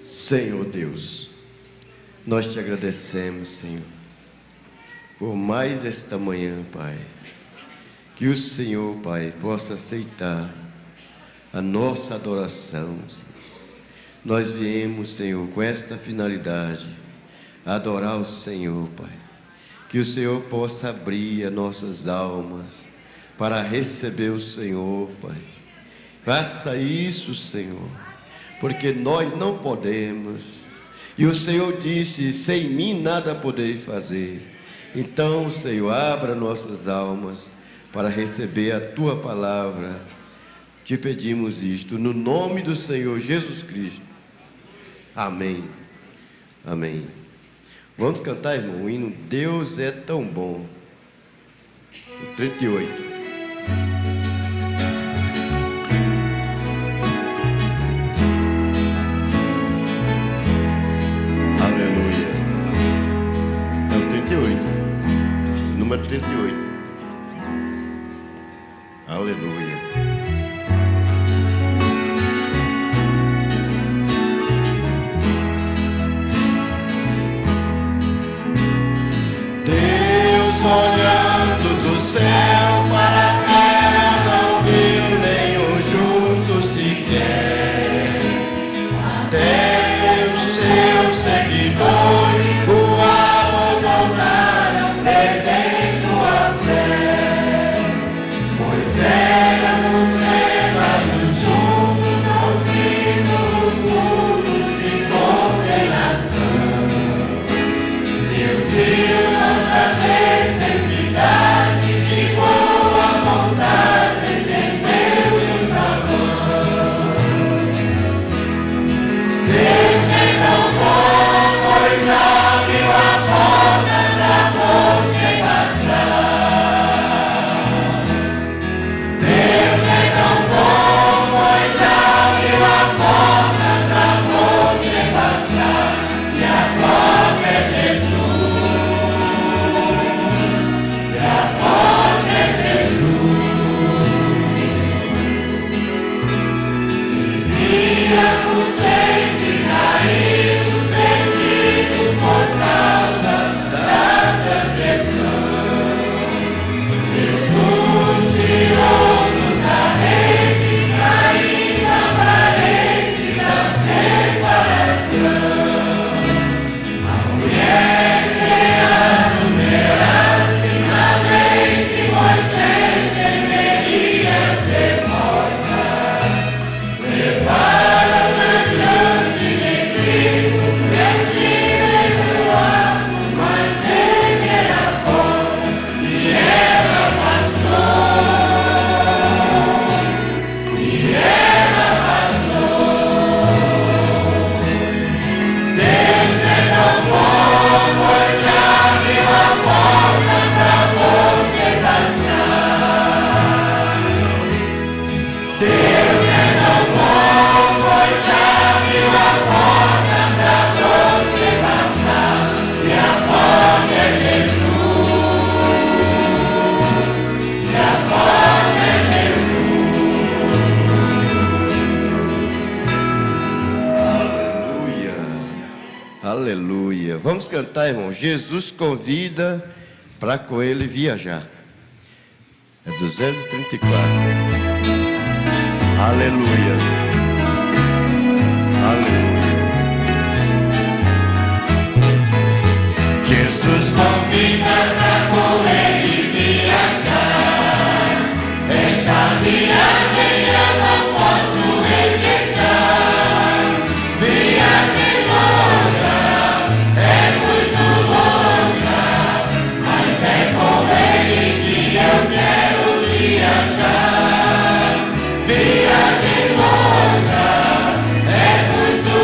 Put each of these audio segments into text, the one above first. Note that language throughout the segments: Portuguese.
Senhor Deus, nós te agradecemos, Senhor, por mais esta manhã, Pai. Que o Senhor, Pai, possa aceitar a nossa adoração, Senhor. Nós viemos, Senhor, com esta finalidade, adorar o Senhor, Pai. Que o Senhor possa abrir as nossas almas para receber o Senhor, Pai. Faça isso, Senhor, porque nós não podemos. E o Senhor disse: sem mim nada podeis fazer. Então, Senhor, abra nossas almas para receber a Tua palavra. Te pedimos isto no nome do Senhor Jesus Cristo. Amém. Amém. Vamos cantar, irmão, o hino Deus é tão bom. O 38. Aleluia. É o 38. Número 38. Aleluia. Olhando do céu para a terra, não viu nenhum justo sequer. Até os seus seguidores o abandonaram, perdendo a fé. Pois éramos levados juntos aos ídolos mudos de condenação. Deus viu nossa necessidade, de boa vontade, estendeu-nos a mão. Deus é tão bom, pois abriu a porta para você passar. Deus é tão bom, pois abriu a porta para você passar. E a porta é Jesus. Por sempre caídos, perdidos por causa da transgressão. Jesus tirou-nos da rede, caindo na parede da separação. A mulher que a numerasse na lei de Moisés deveria ser morta. Aleluia. Vamos cantar, irmão. Jesus convida para com ele viajar. É 234. Aleluia. Aleluia. Jesus convida para com ele viajar. Esta viagem eu não posso rejeitar. Viagem longa, é muito longa, mas é com ele que eu quero viajar. Viagem longa, é muito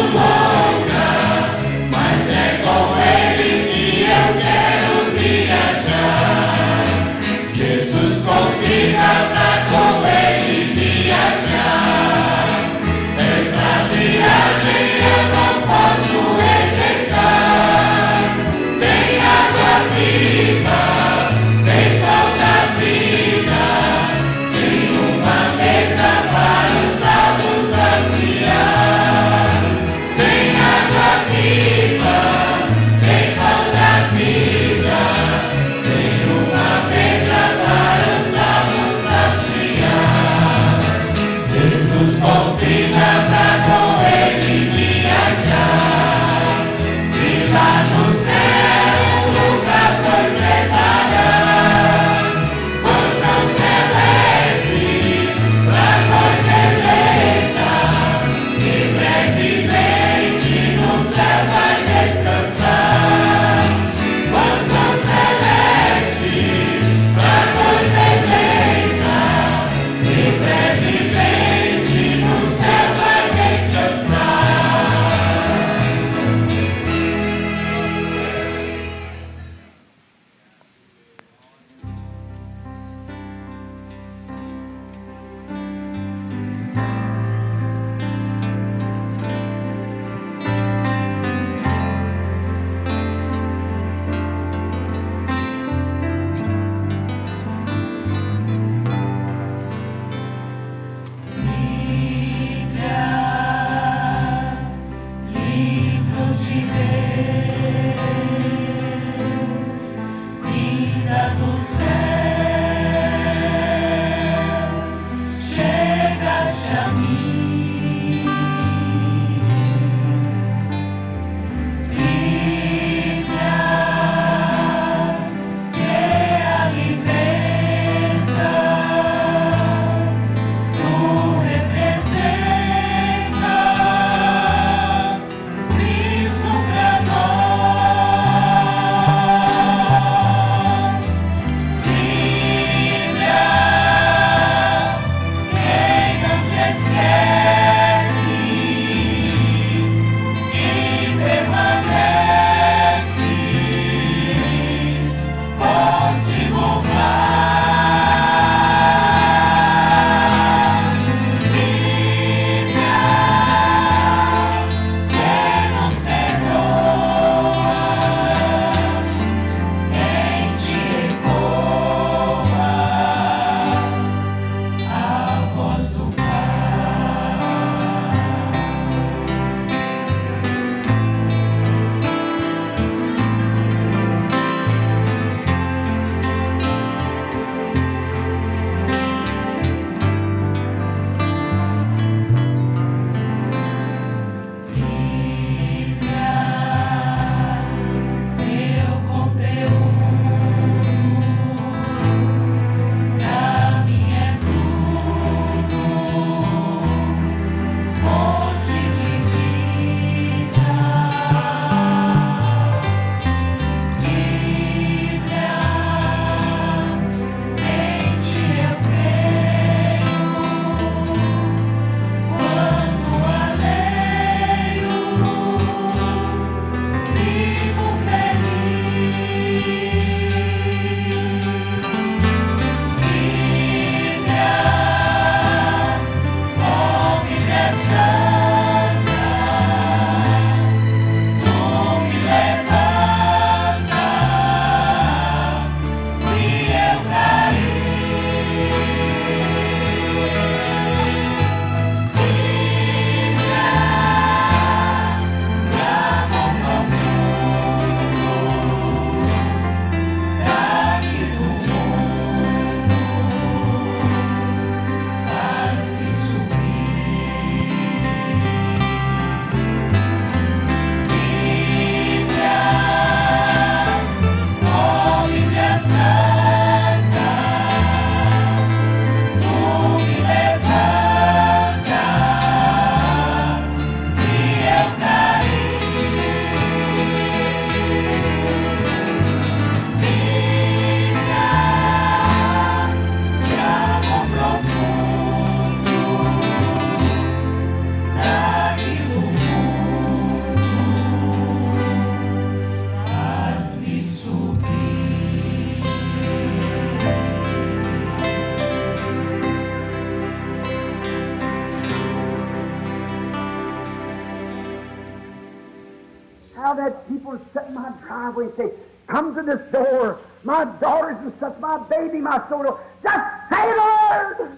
How that people sit in my driveway and say, come to this door, my daughters and such, my baby, my soul, just say, Lord.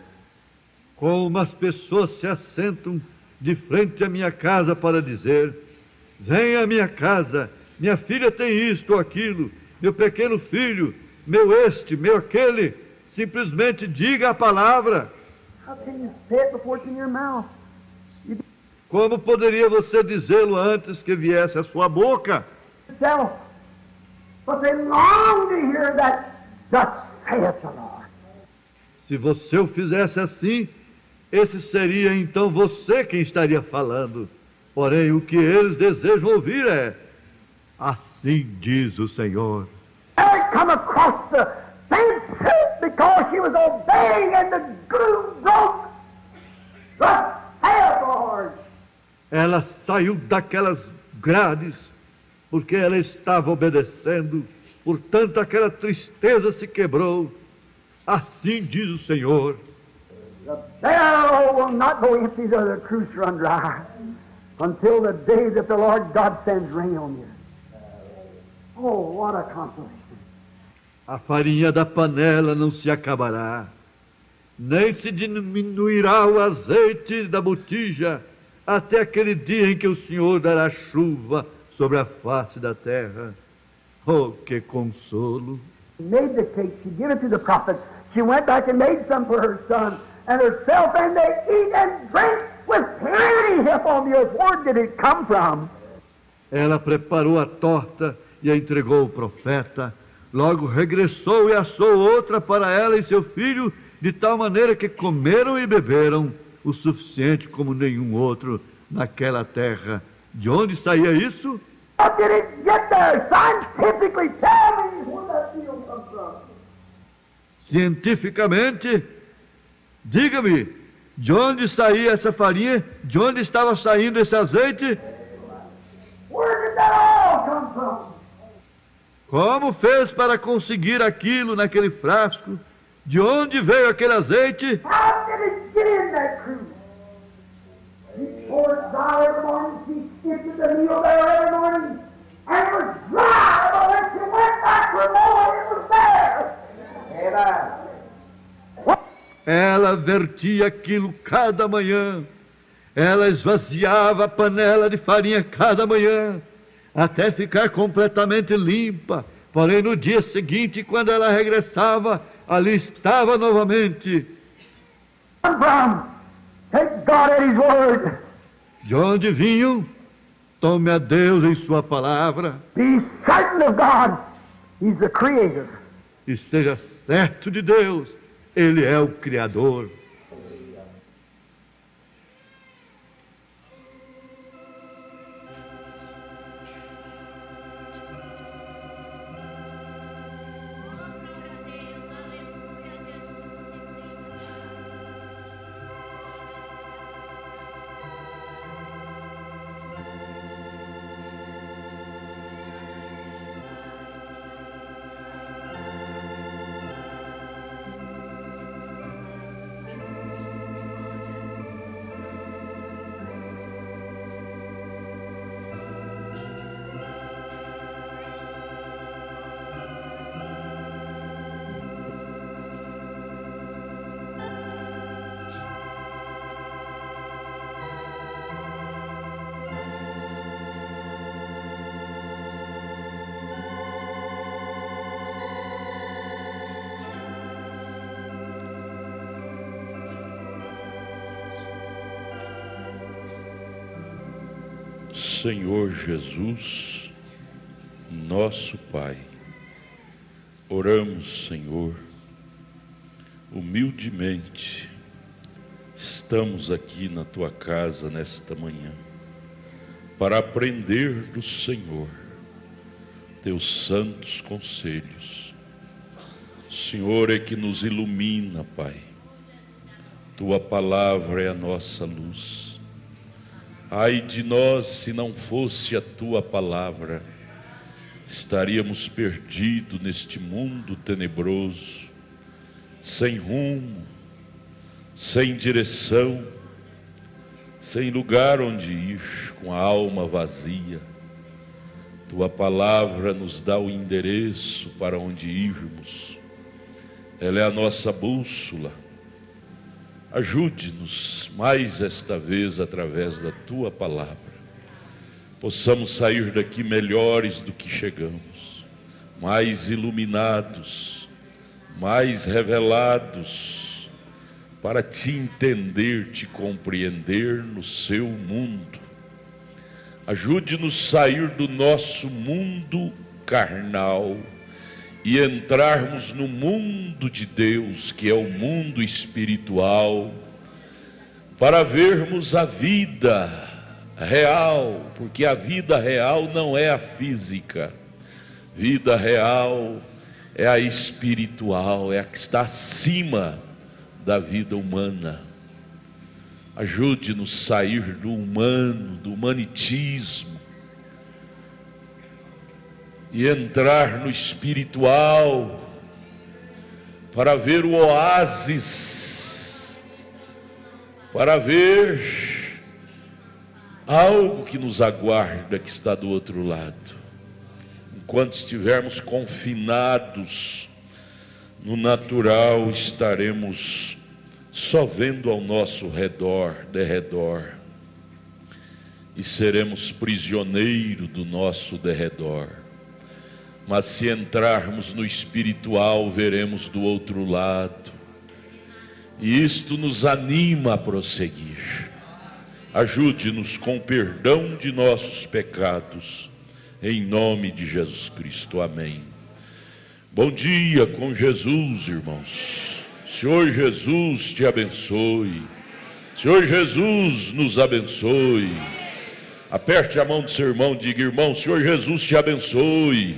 Como as pessoas se assentam de frente à minha casa para dizer, venha à minha casa, minha filha tem isto ou aquilo, meu pequeno filho, meu este, meu aquele, simplesmente diga a palavra. How can you say it before it's in your mouth? Como poderia você dizê-lo antes que viesse à sua boca? But they long to hear that, thus saith the Lord. Se você o fizesse assim, esse seria então você quem estaria falando. Porém, o que eles desejam ouvir é, assim diz o Senhor. Mary come across the fence because she was obeying and the groom broke. Thus saith the Lord. Ela saiu daquelas grades, porque ela estava obedecendo, portanto aquela tristeza se quebrou. Assim diz o Senhor. The barrel will not go empty, the cruse run dry, until the day that the Lord God sends rain on you. Oh, what a consolation. A farinha da panela não se acabará, nem se diminuirá o azeite da botija, até aquele dia em que o Senhor dará chuva sobre a face da terra. Oh, que consolo! She made the cake, she gave it to the prophet, she went back and made some for her son and herself, and they eat and drink with plenty on the earth. Where did it come from? Ela preparou a torta e a entregou ao profeta. Logo regressou e assou outra para ela e seu filho, de tal maneira que comeram e beberam o suficiente como nenhum outro naquela terra. De onde saía isso? How did it get there? Scientifically, tell me where that deal comes from. Cientificamente, diga-me, de onde saía essa farinha? De onde estava saindo esse azeite? Where did that all come from? Como fez para conseguir aquilo naquele frasco? De onde veio aquele azeite? How did it get in that cruse? She poured it out every morning, she skipped the meal there every morning, and it was dry, but when she went back for more, it was there. Amen. Ela vertia aquilo cada manhã. Ela esvaziava a panela de farinha cada manhã, até ficar completamente limpa. Porém, no dia seguinte, quando ela regressava, ali estava novamente. Take God at His word. De onde vinham? Tome a Deus em sua palavra. Be certain of God. He's the Creator. Esteja certo de Deus. Ele é o Criador. Senhor Jesus, nosso Pai, oramos, Senhor, humildemente, estamos aqui na Tua casa nesta manhã, para aprender do Senhor, Teus santos conselhos. O Senhor é que nos ilumina, Pai, Tua palavra é a nossa luz. Ai de nós se não fosse a Tua palavra, estaríamos perdidos neste mundo tenebroso, sem rumo, sem direção, sem lugar onde ir, com a alma vazia. Tua palavra nos dá o endereço para onde irmos. Ela é a nossa bússola. Ajude-nos mais esta vez através da Tua palavra. Possamos sair daqui melhores do que chegamos, mais iluminados, mais revelados, para Te entender, Te compreender no Seu mundo. Ajude-nos a sair do nosso mundo carnal e entrarmos no mundo de Deus, que é o mundo espiritual, para vermos a vida real, porque a vida real não é a física. Vida real é a espiritual, é a que está acima da vida humana. Ajude-nos a sair do humano, do humanitismo, e entrar no espiritual, para ver o oásis, para ver algo que nos aguarda, que está do outro lado. Enquanto estivermos confinados no natural, estaremos só vendo ao nosso derredor, e seremos prisioneiros do nosso derredor. Mas se entrarmos no espiritual, veremos do outro lado, e isto nos anima a prosseguir. Ajude-nos com o perdão de nossos pecados, em nome de Jesus Cristo, amém. Bom dia com Jesus, irmãos. Senhor Jesus te abençoe. Senhor Jesus nos abençoe. Aperte a mão do seu irmão e diga: irmão, Senhor Jesus te abençoe.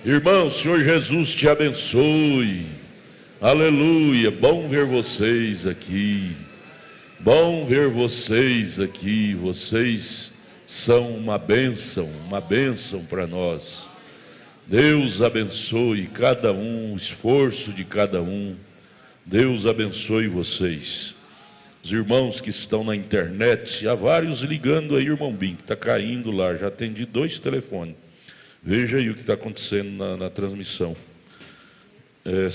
Irmão, Senhor Jesus te abençoe. Aleluia. Bom ver vocês aqui. Bom ver vocês aqui. Vocês são uma bênção para nós. Deus abençoe cada um, o esforço de cada um. Deus abençoe vocês. Os irmãos que estão na internet, há vários ligando aí, irmão Bim, que está caindo lá. Já atendi 2 telefones. Veja aí o que está acontecendo na transmissão.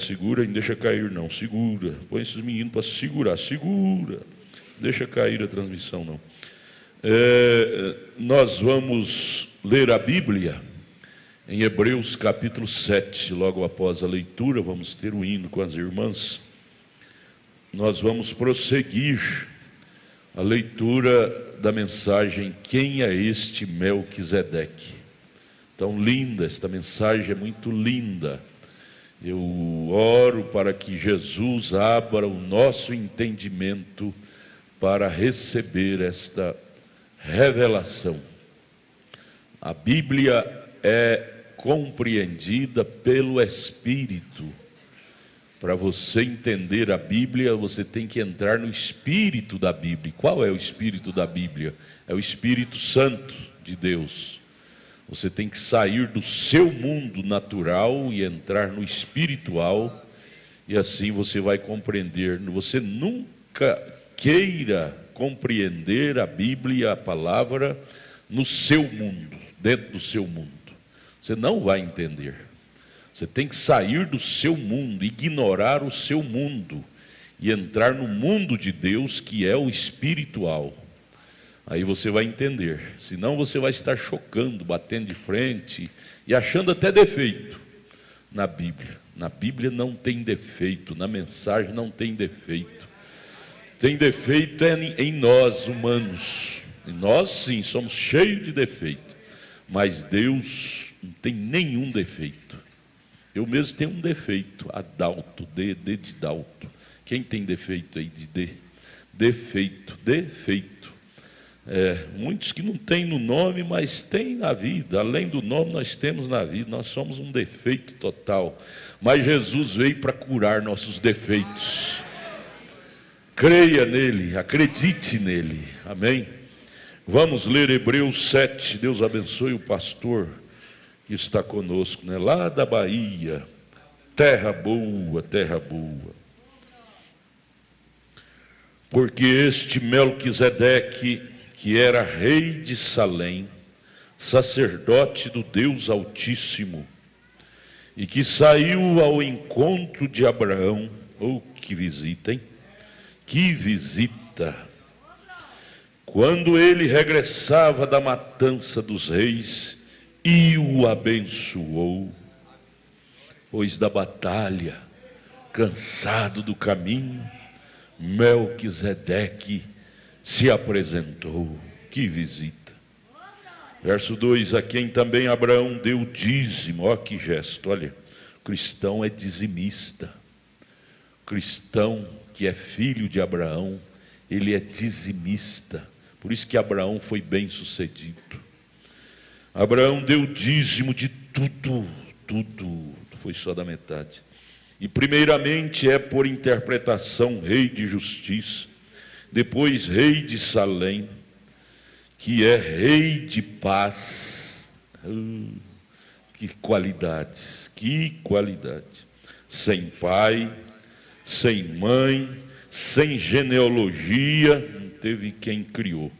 Segura e não deixa cair não, segura. Põe esses meninos para segurar, segura. Deixa cair a transmissão não. Nós vamos ler a Bíblia em Hebreus capítulo 7. Logo após a leitura, vamos ter o hino com as irmãs. Nós vamos prosseguir a leitura da mensagem Quem é este Melquisedeque? Tão linda, esta mensagem é muito linda. Eu oro para que Jesus abra o nosso entendimento para receber esta revelação. A Bíblia é compreendida pelo Espírito. Para você entender a Bíblia, você tem que entrar no espírito da Bíblia. Qual é o espírito da Bíblia? É o Espírito Santo de Deus. Você tem que sair do seu mundo natural e entrar no espiritual, e assim você vai compreender. Você nunca queira compreender a Bíblia, a palavra, no seu mundo, dentro do seu mundo. Você não vai entender. Você tem que sair do seu mundo, ignorar o seu mundo e entrar no mundo de Deus, que é o espiritual. Aí você vai entender. Senão você vai estar chocando, batendo de frente e achando até defeito na Bíblia. Na Bíblia não tem defeito, na mensagem não tem defeito. Tem defeito em nós humanos. E nós sim, somos cheios de defeito. Mas Deus não tem nenhum defeito. Eu mesmo tenho um defeito, adalto, D de dalto. Quem tem defeito aí de D? Defeito. Muitos que não têm no nome, mas têm na vida. Além do nome, nós temos na vida. Nós somos um defeito total. Mas Jesus veio para curar nossos defeitos. Creia nele, acredite nele. Amém? Vamos ler Hebreus 7. Deus abençoe o pastor que está conosco, né? Lá da Bahia, terra boa, porque este Melquisedeque, que era rei de Salém, sacerdote do Deus Altíssimo, e que saiu ao encontro de Abraão. Oh, que visita, hein? Que visita! Quando ele regressava da matança dos reis, e o abençoou, pois da batalha, cansado do caminho, Melquisedeque se apresentou. Que visita! Verso 2, a quem também Abraão deu dízimo. Olha que gesto, olha, o cristão é dizimista. O cristão que é filho de Abraão, ele é dizimista. Por isso que Abraão foi bem sucedido. Abraão deu dízimo de tudo, tudo, foi só da metade. E primeiramente é por interpretação rei de justiça, depois rei de Salém, que é rei de paz. Que qualidades, que qualidade. Sem pai, sem mãe, sem genealogia, não teve quem criou.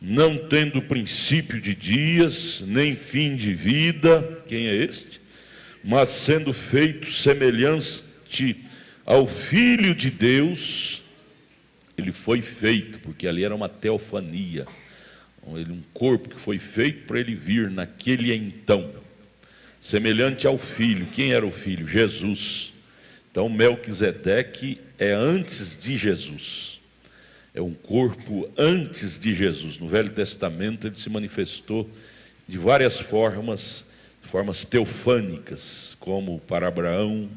Não tendo princípio de dias, nem fim de vida, quem é este? Mas sendo feito semelhante ao Filho de Deus, ele foi feito, porque ali era uma teofania, um corpo que foi feito para ele vir naquele então, semelhante ao Filho. Quem era o Filho? Jesus. Então Melquisedeque é antes de Jesus. É um corpo antes de Jesus. No Velho Testamento ele se manifestou de várias formas teofânicas, como para Abraão.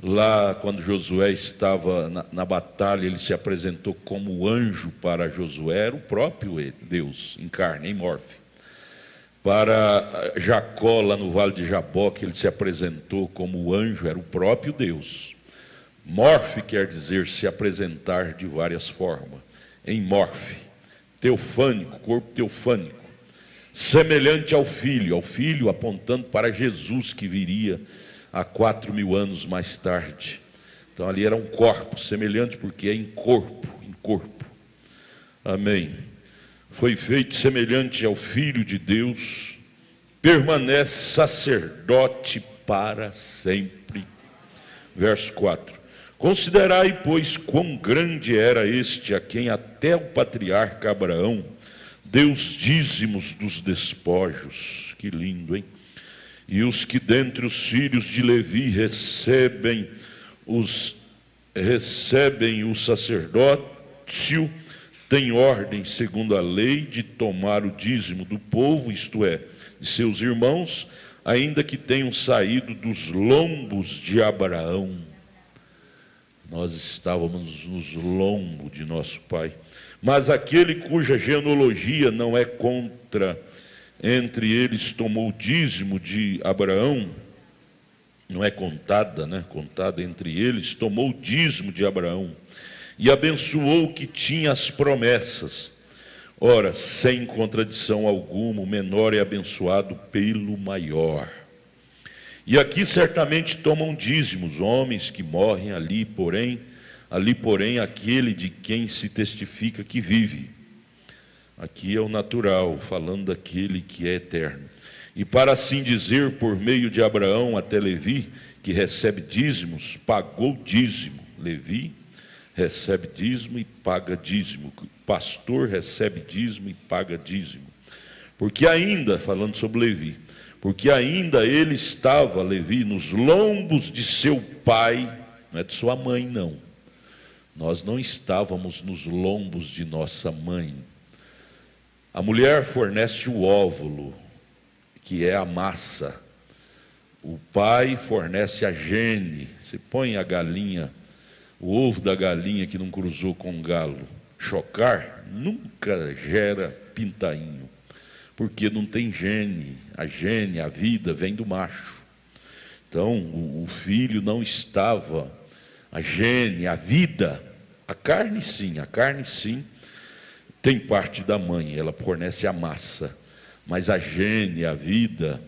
Lá quando Josué estava na batalha, ele se apresentou como anjo para Josué, era o próprio Deus em carne, em morfe. Para Jacó, lá no Vale de Jaboque, ele se apresentou como anjo, era o próprio Deus. Morfe quer dizer se apresentar de várias formas, em morfe, teofânico, corpo teofânico, semelhante ao Filho apontando para Jesus que viria há 4.000 anos mais tarde. Então ali era um corpo, semelhante porque é em corpo, amém. Foi feito semelhante ao Filho de Deus, permanece sacerdote para sempre. Verso 4. Considerai, pois, quão grande era este a quem até o patriarca Abraão deu os dízimos dos despojos. Que lindo, hein? E os que dentre os filhos de Levi recebem o sacerdócio, têm ordem, segundo a lei, de tomar o dízimo do povo, isto é, de seus irmãos, ainda que tenham saído dos lombos de Abraão. Nós estávamos nos lombos de nosso pai. Mas aquele cuja genealogia não é contra, entre eles tomou o dízimo de Abraão, não é contada, né? Contada entre eles, tomou o dízimo de Abraão, e abençoou o que tinha as promessas. Ora, sem contradição alguma, o menor é abençoado pelo maior. E aqui certamente tomam dízimos homens que morrem ali, porém aquele de quem se testifica que vive. Aqui é o natural, falando daquele que é eterno. E para assim dizer, por meio de Abraão até Levi, que recebe dízimos, pagou dízimo. Levi recebe dízimo e paga dízimo. Pastor recebe dízimo e paga dízimo. Porque ainda, falando sobre Levi, porque ainda ele estava, Levi, nos lombos de seu pai, não é de sua mãe, não. Nós não estávamos nos lombos de nossa mãe. A mulher fornece o óvulo, que é a massa. O pai fornece a gene. Você põe a galinha, o ovo da galinha que não cruzou com o galo, chocar, nunca gera pintainho. Porque não tem gene, a vida vem do macho. Então, o filho não estava, a gene, a vida, a carne sim, tem parte da mãe, ela fornece a massa, mas a gene, a vida,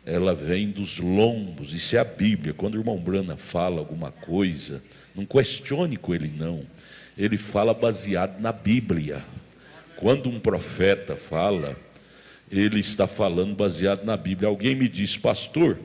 ela vem dos lombos. Isso é a Bíblia. Quando o irmão Brana fala alguma coisa, não questione com ele não, ele fala baseado na Bíblia. Quando um profeta fala, ele está falando baseado na Bíblia. Alguém me disse: pastor,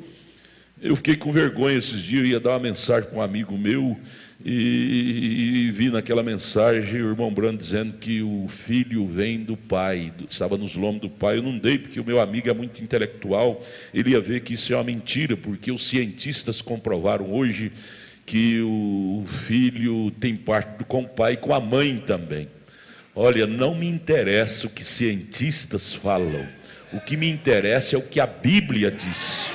eu fiquei com vergonha esses dias, eu ia dar uma mensagem para um amigo meu, e vi naquela mensagem o irmão Brando dizendo que o filho vem do pai, estava nos lombos do pai. Eu não dei, porque o meu amigo é muito intelectual, ele ia ver que isso é uma mentira, porque os cientistas comprovaram hoje que o filho tem parte com o pai e com a mãe também. Olha, não me interessa o que cientistas falam, o que me interessa é o que a Bíblia diz.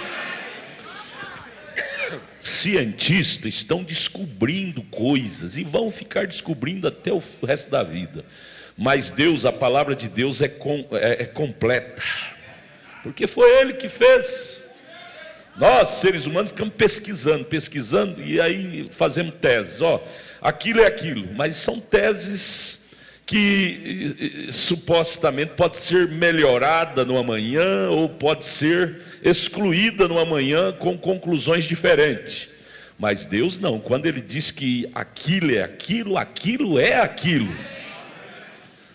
Cientistas estão descobrindo coisas e vão ficar descobrindo até o resto da vida, mas Deus, a palavra de Deus é completa, porque foi Ele que fez. Nós, seres humanos, ficamos pesquisando, e aí fazemos teses. Aquilo é aquilo, mas são teses que supostamente pode ser melhorada no amanhã, ou pode ser excluída no amanhã com conclusões diferentes. Mas Deus não, quando Ele diz que aquilo é aquilo, aquilo é aquilo.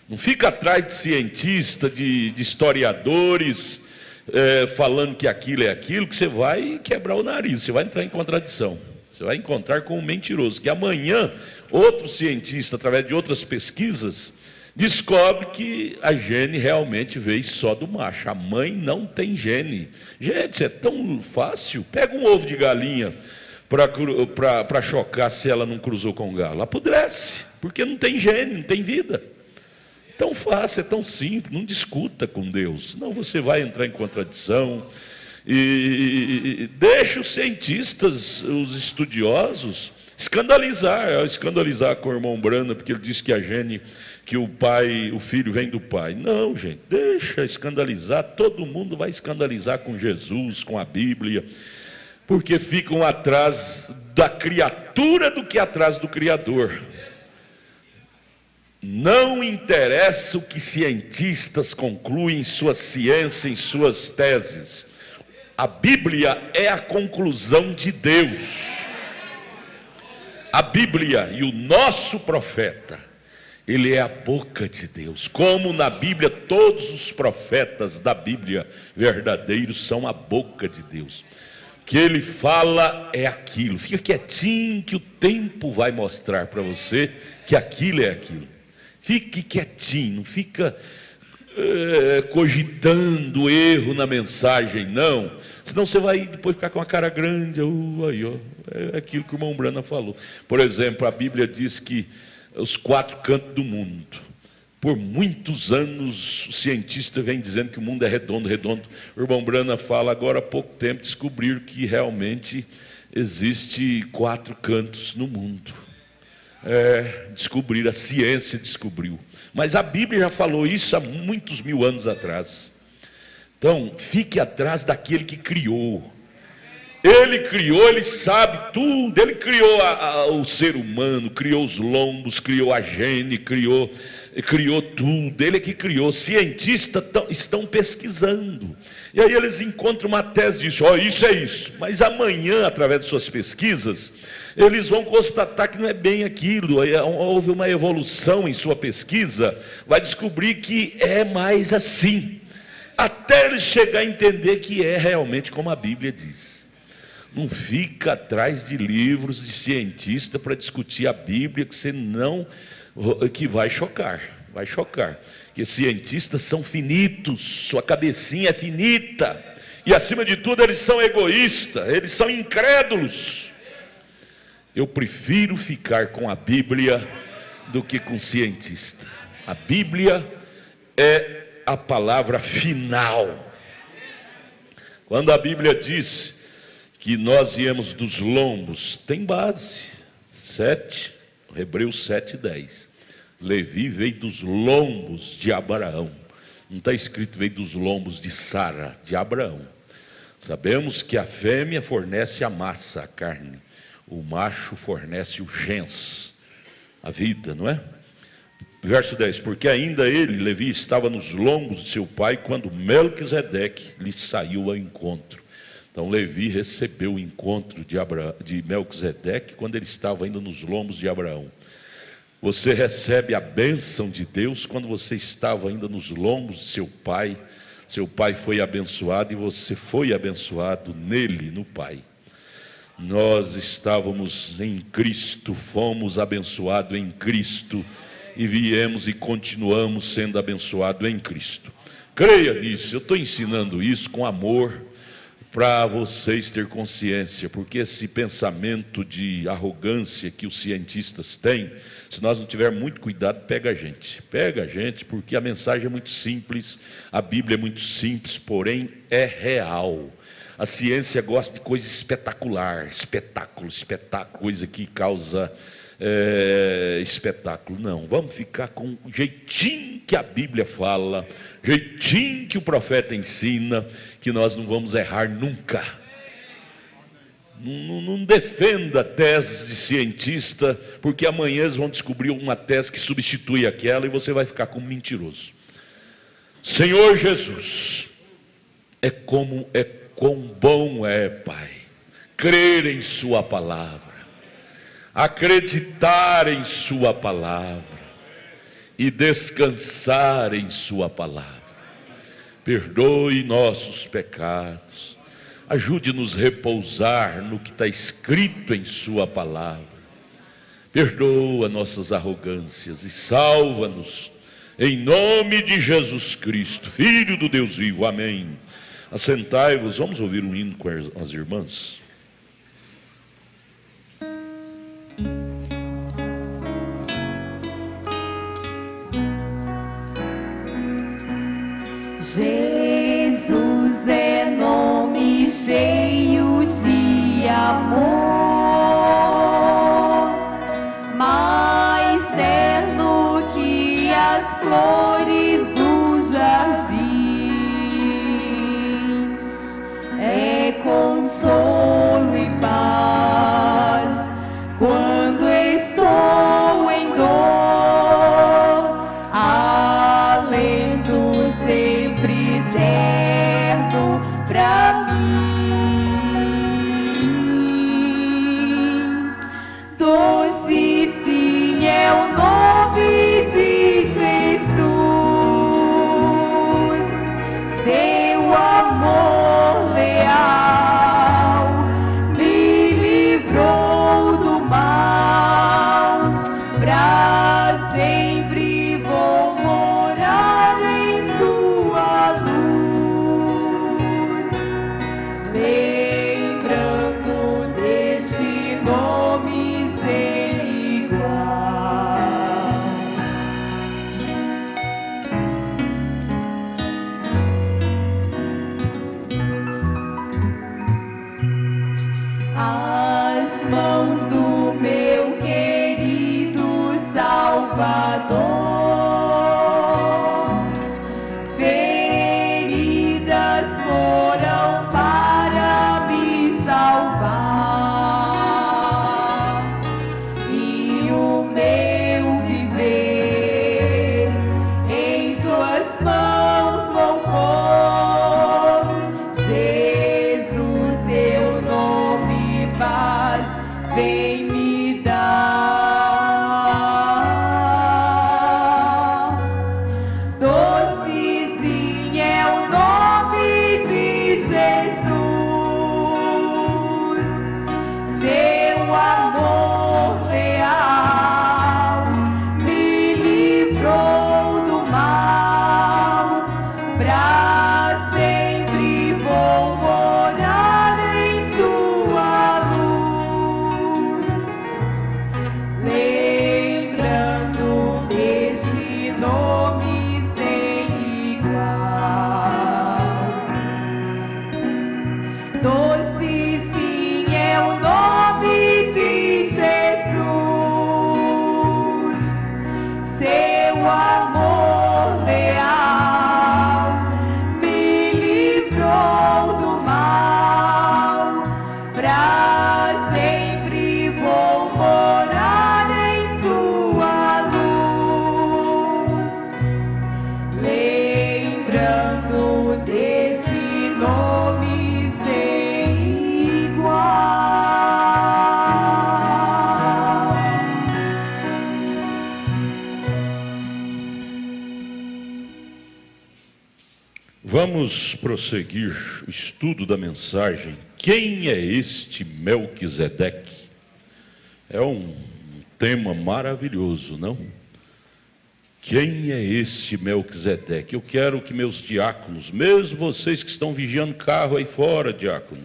Não fica atrás de cientistas, de historiadores, falando que aquilo é aquilo, que você vai quebrar o nariz, você vai entrar em contradição. Você vai encontrar com um mentiroso, que amanhã outro cientista, através de outras pesquisas, descobre que a gene realmente veio só do macho. A mãe não tem gene. Gente, isso é tão fácil. Pega um ovo de galinha para chocar se ela não cruzou com o galo. Apodrece, porque não tem gene, não tem vida. Tão fácil, é tão simples. Não discuta com Deus, senão você vai entrar em contradição. E deixa os cientistas, os estudiosos, escandalizar com o irmão Brana, porque ele disse que a gene, que o filho vem do pai. Não, gente, deixa escandalizar. Todo mundo vai escandalizar com Jesus, com a Bíblia, porque ficam atrás da criatura do que atrás do Criador. Não interessa o que cientistas concluem em sua ciência, em suas teses. A Bíblia é a conclusão de Deus. A Bíblia e o nosso profeta, ele é a boca de Deus. Como na Bíblia, todos os profetas da Bíblia verdadeiros são a boca de Deus. O que ele fala é aquilo. Fica quietinho que o tempo vai mostrar para você que aquilo é aquilo. Fique quietinho, não fica cogitando erro na mensagem, não. Senão você vai depois ficar com a cara grande. É aquilo que o irmão Brana falou. Por exemplo, a Bíblia diz que os 4 cantos do mundo, por muitos anos, o cientista vem dizendo que o mundo é redondo. O irmão Brana fala, agora há pouco tempo, descobriram que realmente existe 4 cantos no mundo. Descobriram, a ciência descobriu. Mas a Bíblia já falou isso há muitos mil anos atrás. Então, fique atrás daquele que criou. Ele criou, ele sabe tudo. Ele criou o ser humano, criou os lombos, criou a gene, criou tudo. Ele é que criou. Cientistas estão pesquisando. E aí eles encontram uma tese disso. Isso é isso. Mas amanhã, através de suas pesquisas, eles vão constatar que não é bem aquilo. Houve uma evolução em sua pesquisa. Vai descobrir que é mais assim. Até eles chegar a entender que é realmente como a Bíblia diz. Não fica atrás de livros de cientista para discutir a Bíblia, que vai chocar. Porque cientistas são finitos, sua cabecinha é finita. E acima de tudo eles são egoístas, eles são incrédulos. Eu prefiro ficar com a Bíblia do que com cientista. A Bíblia é a palavra final. Quando a Bíblia diz que nós viemos dos lombos, tem base. Hebreus 7:10. Levi veio dos lombos de Abraão. Não está escrito veio dos lombos de Sara, de Abraão. Sabemos que a fêmea fornece a massa, a carne. O macho fornece o gens, a vida, não é? Verso 10, porque ainda ele, Levi, estava nos lombos de seu pai, quando Melquisedeque lhe saiu ao encontro. Então Levi recebeu o encontro de Melquisedeque, quando ele estava ainda nos lombos de Abraão. Você recebe a bênção de Deus, quando você estava ainda nos lombos de seu pai, Seu pai foi abençoado e você foi abençoado nele, no Pai. Nós estávamos em Cristo, fomos abençoados em Cristo e viemos e continuamos sendo abençoados em Cristo. Creia nisso. Eu estou ensinando isso com amor para vocês ter consciência, porque esse pensamento de arrogância que os cientistas têm, se nós não tivermos muito cuidado, pega a gente, porque a mensagem é muito simples, a Bíblia é muito simples, porém é real. A ciência gosta de coisa espetacular, espetáculo, coisa que causa espetáculo. Não, vamos ficar com o jeitinho que a Bíblia fala, jeitinho que o profeta ensina, que nós não vamos errar nunca. Não defenda teses de cientista, porque amanhã eles vão descobrir uma tese que substitui aquela e você vai ficar como mentiroso. Senhor Jesus, quão bom é, Pai, crer em Sua palavra, acreditar em Sua palavra e descansar em Sua palavra. Perdoe nossos pecados, ajude-nos a repousar no que está escrito em Sua palavra, perdoa nossas arrogâncias e salva-nos, em nome de Jesus Cristo, Filho do Deus vivo, amém. Assentai-vos, vamos ouvir um hino com as irmãs. Jesus é nome cheio de amor, mais terno que as flores do jardim, é consolo e paz quando estou em dor, alento sempre terno pra mim. Doce sim é o nome de Jesus, seu amor leal me livrou do mal, pra sempre vou morar em sua luz, lembrando deste nome sem igual. Vamos prosseguir o estudo da mensagem. Quem é este Melquisedeque? É um tema maravilhoso, não? Quem é este Melquisedeque? Eu quero que meus diáconos, mesmo vocês que estão vigiando carro aí fora, diácono,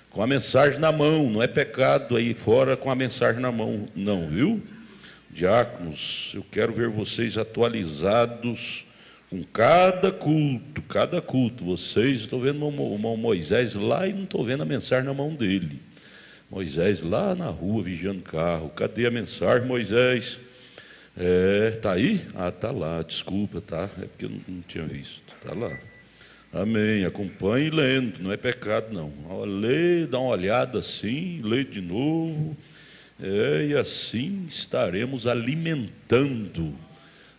com a mensagem na mão, não é pecado aí fora com a mensagem na mão, não, viu? Diáconos, eu quero ver vocês atualizados com cada culto. Vocês, estou vendo o Moisés lá e não estou vendo a mensagem na mão dele. Moisés lá na rua vigiando carro. Cadê a mensagem, Moisés? Tá aí? Ah, tá lá, desculpa, tá? É porque eu não tinha visto. Tá lá. Amém. Acompanhe lendo, não é pecado não. Lê, dá uma olhada assim, lê de novo. E assim estaremos alimentando.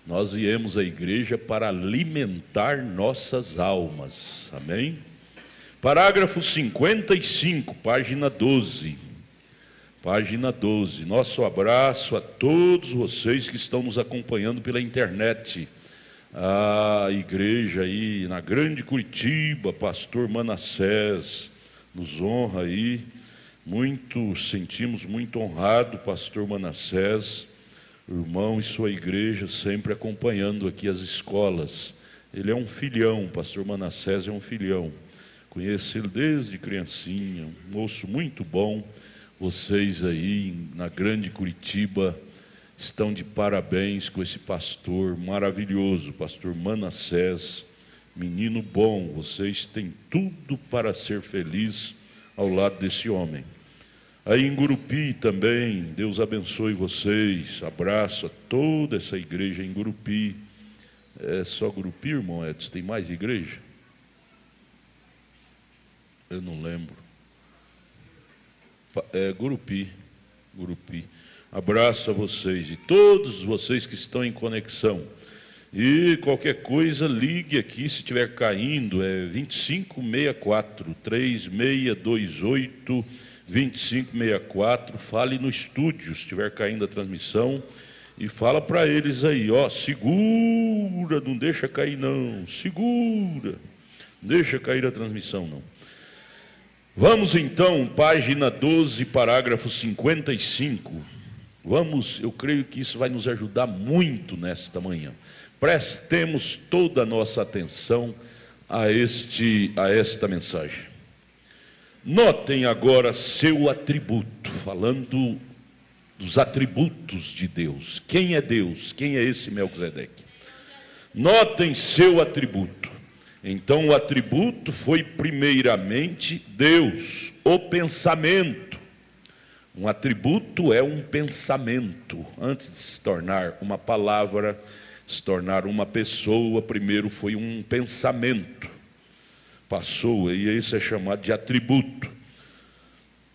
Nós viemos à igreja para alimentar nossas almas. Amém? Parágrafo 55, página 12. Página 12. Nosso abraço a todos vocês que estão nos acompanhando pela internet. A igreja aí na Grande Curitiba, pastor Manassés, nos honra aí. Sentimos muito honrado, pastor Manassés, irmão e sua igreja sempre acompanhando aqui as escolas. Ele é um filhão, pastor Manassés é um filhão. Conheço ele desde criancinha, um moço muito bom. Vocês aí na Grande Curitiba estão de parabéns com esse pastor maravilhoso, pastor Manassés, menino bom. Vocês têm tudo para ser feliz ao lado desse homem. Aí em Gurupi também, Deus abençoe vocês. Abraço a toda essa igreja em Gurupi. É só Gurupi, irmão Edson? Tem mais igreja? Eu não lembro. Gurupi. Abraço a vocês e todos vocês que estão em conexão. E qualquer coisa, ligue aqui, se estiver caindo, 2564 3628 2564. Fale no estúdio, se estiver caindo a transmissão, e fala para eles aí, segura, não deixa cair não, segura, não deixa cair a transmissão não. Vamos então, página 12, parágrafo 55. Eu creio que isso vai nos ajudar muito nesta manhã. Prestemos toda a nossa atenção a esta mensagem. Notem agora seu atributo, falando dos atributos de Deus. Quem é Deus? Quem é esse Melquisedeque? Notem seu atributo. Então o atributo foi primeiramente Deus, o pensamento. Um atributo é um pensamento. Antes de se tornar uma palavra, se tornar uma pessoa, primeiro foi um pensamento. Passou, e isso é chamado de atributo.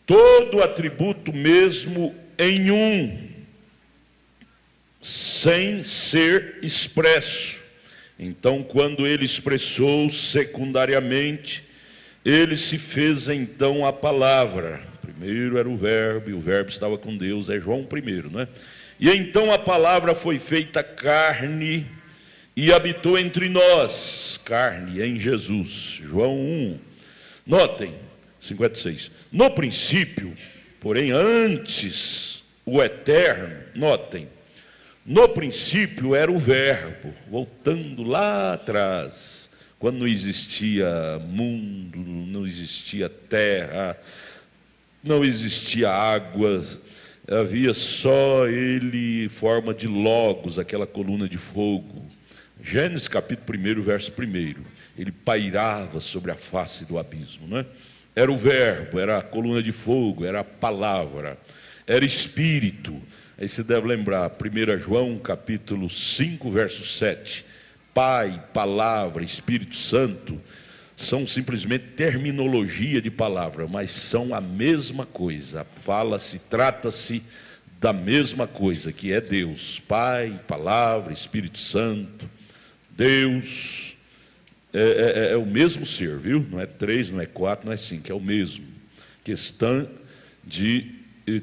Todo atributo mesmo em um, sem ser expresso. Então, quando ele expressou secundariamente, ele se fez então a palavra. Primeiro era o verbo, e o verbo estava com Deus, é João 1, não é? E então a palavra foi feita carne e habitou entre nós, carne em Jesus, João 1. Notem, 56, no princípio, porém antes, o eterno, notem, no princípio era o verbo, voltando lá atrás, quando não existia mundo, não existia terra, não existia água, havia só ele, forma de logos, aquela coluna de fogo. Gênesis capítulo 1, verso 1, ele pairava sobre a face do abismo, não é? Era o verbo, era a coluna de fogo, era a palavra, era espírito. Aí você deve lembrar, 1 João capítulo 5, verso 7, Pai, palavra, Espírito Santo, são simplesmente terminologia de palavra, mas são a mesma coisa, fala-se, trata-se da mesma coisa, que é Deus, Pai, palavra, Espírito Santo, Deus, é o mesmo ser, viu? Não é 3, não é 4, não é 5, é o mesmo, questão de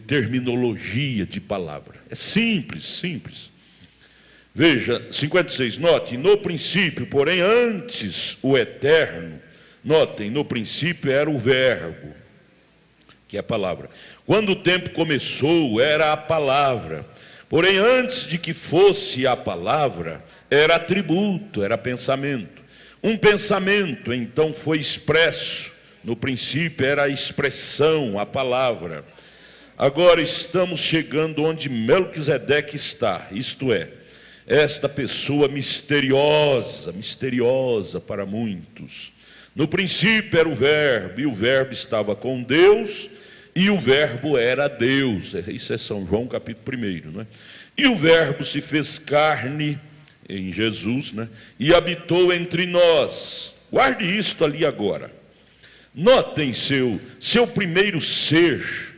terminologia de palavra, é simples, simples. Veja, 56, note, no princípio, porém antes o eterno, notem, no princípio era o verbo, que é a palavra. Quando o tempo começou, era a palavra. Porém, antes de que fosse a palavra, era atributo, era pensamento. Um pensamento, então, foi expresso. No princípio era a expressão, a palavra. Agora estamos chegando onde Melquisedeque está, isto é, esta pessoa misteriosa, misteriosa para muitos. No princípio era o verbo, e o verbo estava com Deus, e o verbo era Deus. Isso é São João capítulo 1, né? E o verbo se fez carne em Jesus, né? E habitou entre nós. Guarde isto ali agora. Notem, seu primeiro ser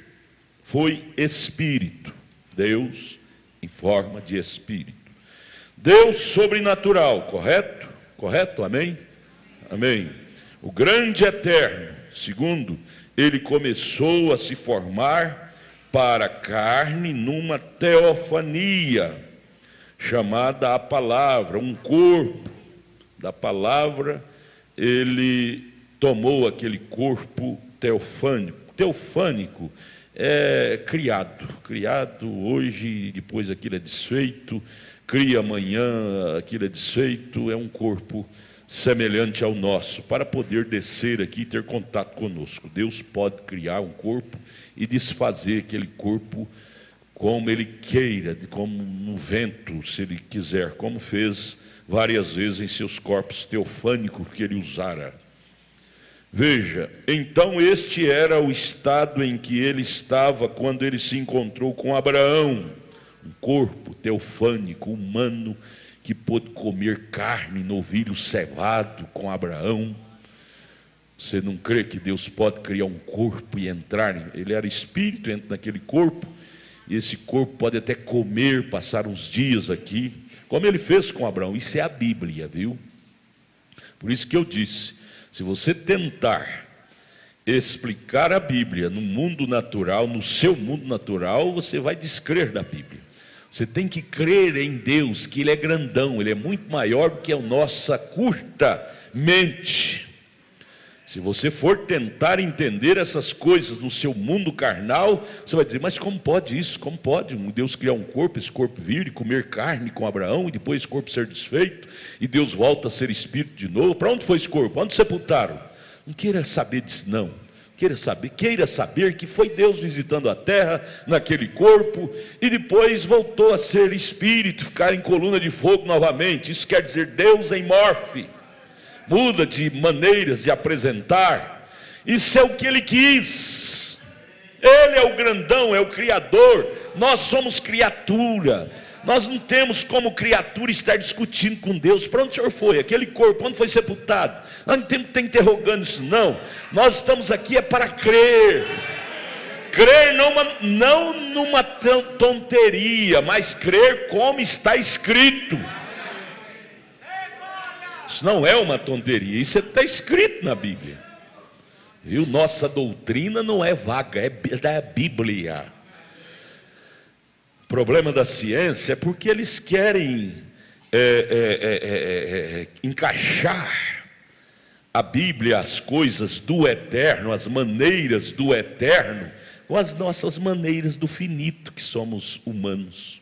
foi Espírito. Deus em forma de Espírito. Deus sobrenatural, correto? Correto, amém? Amém. O grande eterno, segundo, ele começou a se formar para a carne numa teofania, chamada a palavra, um corpo da palavra. Ele tomou aquele corpo teofânico. Teofânico é criado hoje, depois aquilo é desfeito, cria amanhã, aquilo é desfeito, é um corpo semelhante ao nosso, para poder descer aqui e ter contato conosco. Deus pode criar um corpo e desfazer aquele corpo como Ele queira, como no vento, se Ele quiser, como fez várias vezes em seus corpos teofânicos que Ele usara. Veja, então este era o estado em que ele estava quando ele se encontrou com Abraão, um corpo teofânico, humano, que pôde comer carne, novilho cevado com Abraão. Você não crê que Deus pode criar um corpo e entrar? Ele era espírito, entra naquele corpo, e esse corpo pode até comer, passar uns dias aqui, como ele fez com Abraão. Isso é a Bíblia, viu? Por isso que eu disse, se você tentar explicar a Bíblia no mundo natural, no seu mundo natural, você vai descrer da Bíblia. Você tem que crer em Deus, que Ele é grandão, Ele é muito maior do que a nossa curta mente. Se você for tentar entender essas coisas no seu mundo carnal, você vai dizer, mas como pode isso? Como pode um Deus criar um corpo, esse corpo vir e comer carne com Abraão, e depois esse corpo ser desfeito, e Deus volta a ser espírito de novo? Para onde foi esse corpo? Onde sepultaram? Não queira saber disso não. Queira saber que foi Deus visitando a terra naquele corpo, e depois voltou a ser espírito, ficar em coluna de fogo novamente. Isso quer dizer Deus em morfe. Muda de maneiras de apresentar. Isso é o que Ele quis. Ele é o grandão, é o Criador. Nós somos criatura. Nós não temos como criatura estar discutindo com Deus. Para onde o Senhor foi? Aquele corpo, onde foi sepultado? Nós não temos que estar interrogando isso não. Nós estamos aqui para crer. Crer não numa tonteria, mas crer como está escrito. Isso não é uma tonteria, isso está escrito na Bíblia. Viu? Nossa doutrina não é vaga, é da Bíblia. O problema da ciência é porque eles querem encaixar a Bíblia, as coisas do eterno, as maneiras do eterno, com as nossas maneiras do finito, que somos humanos.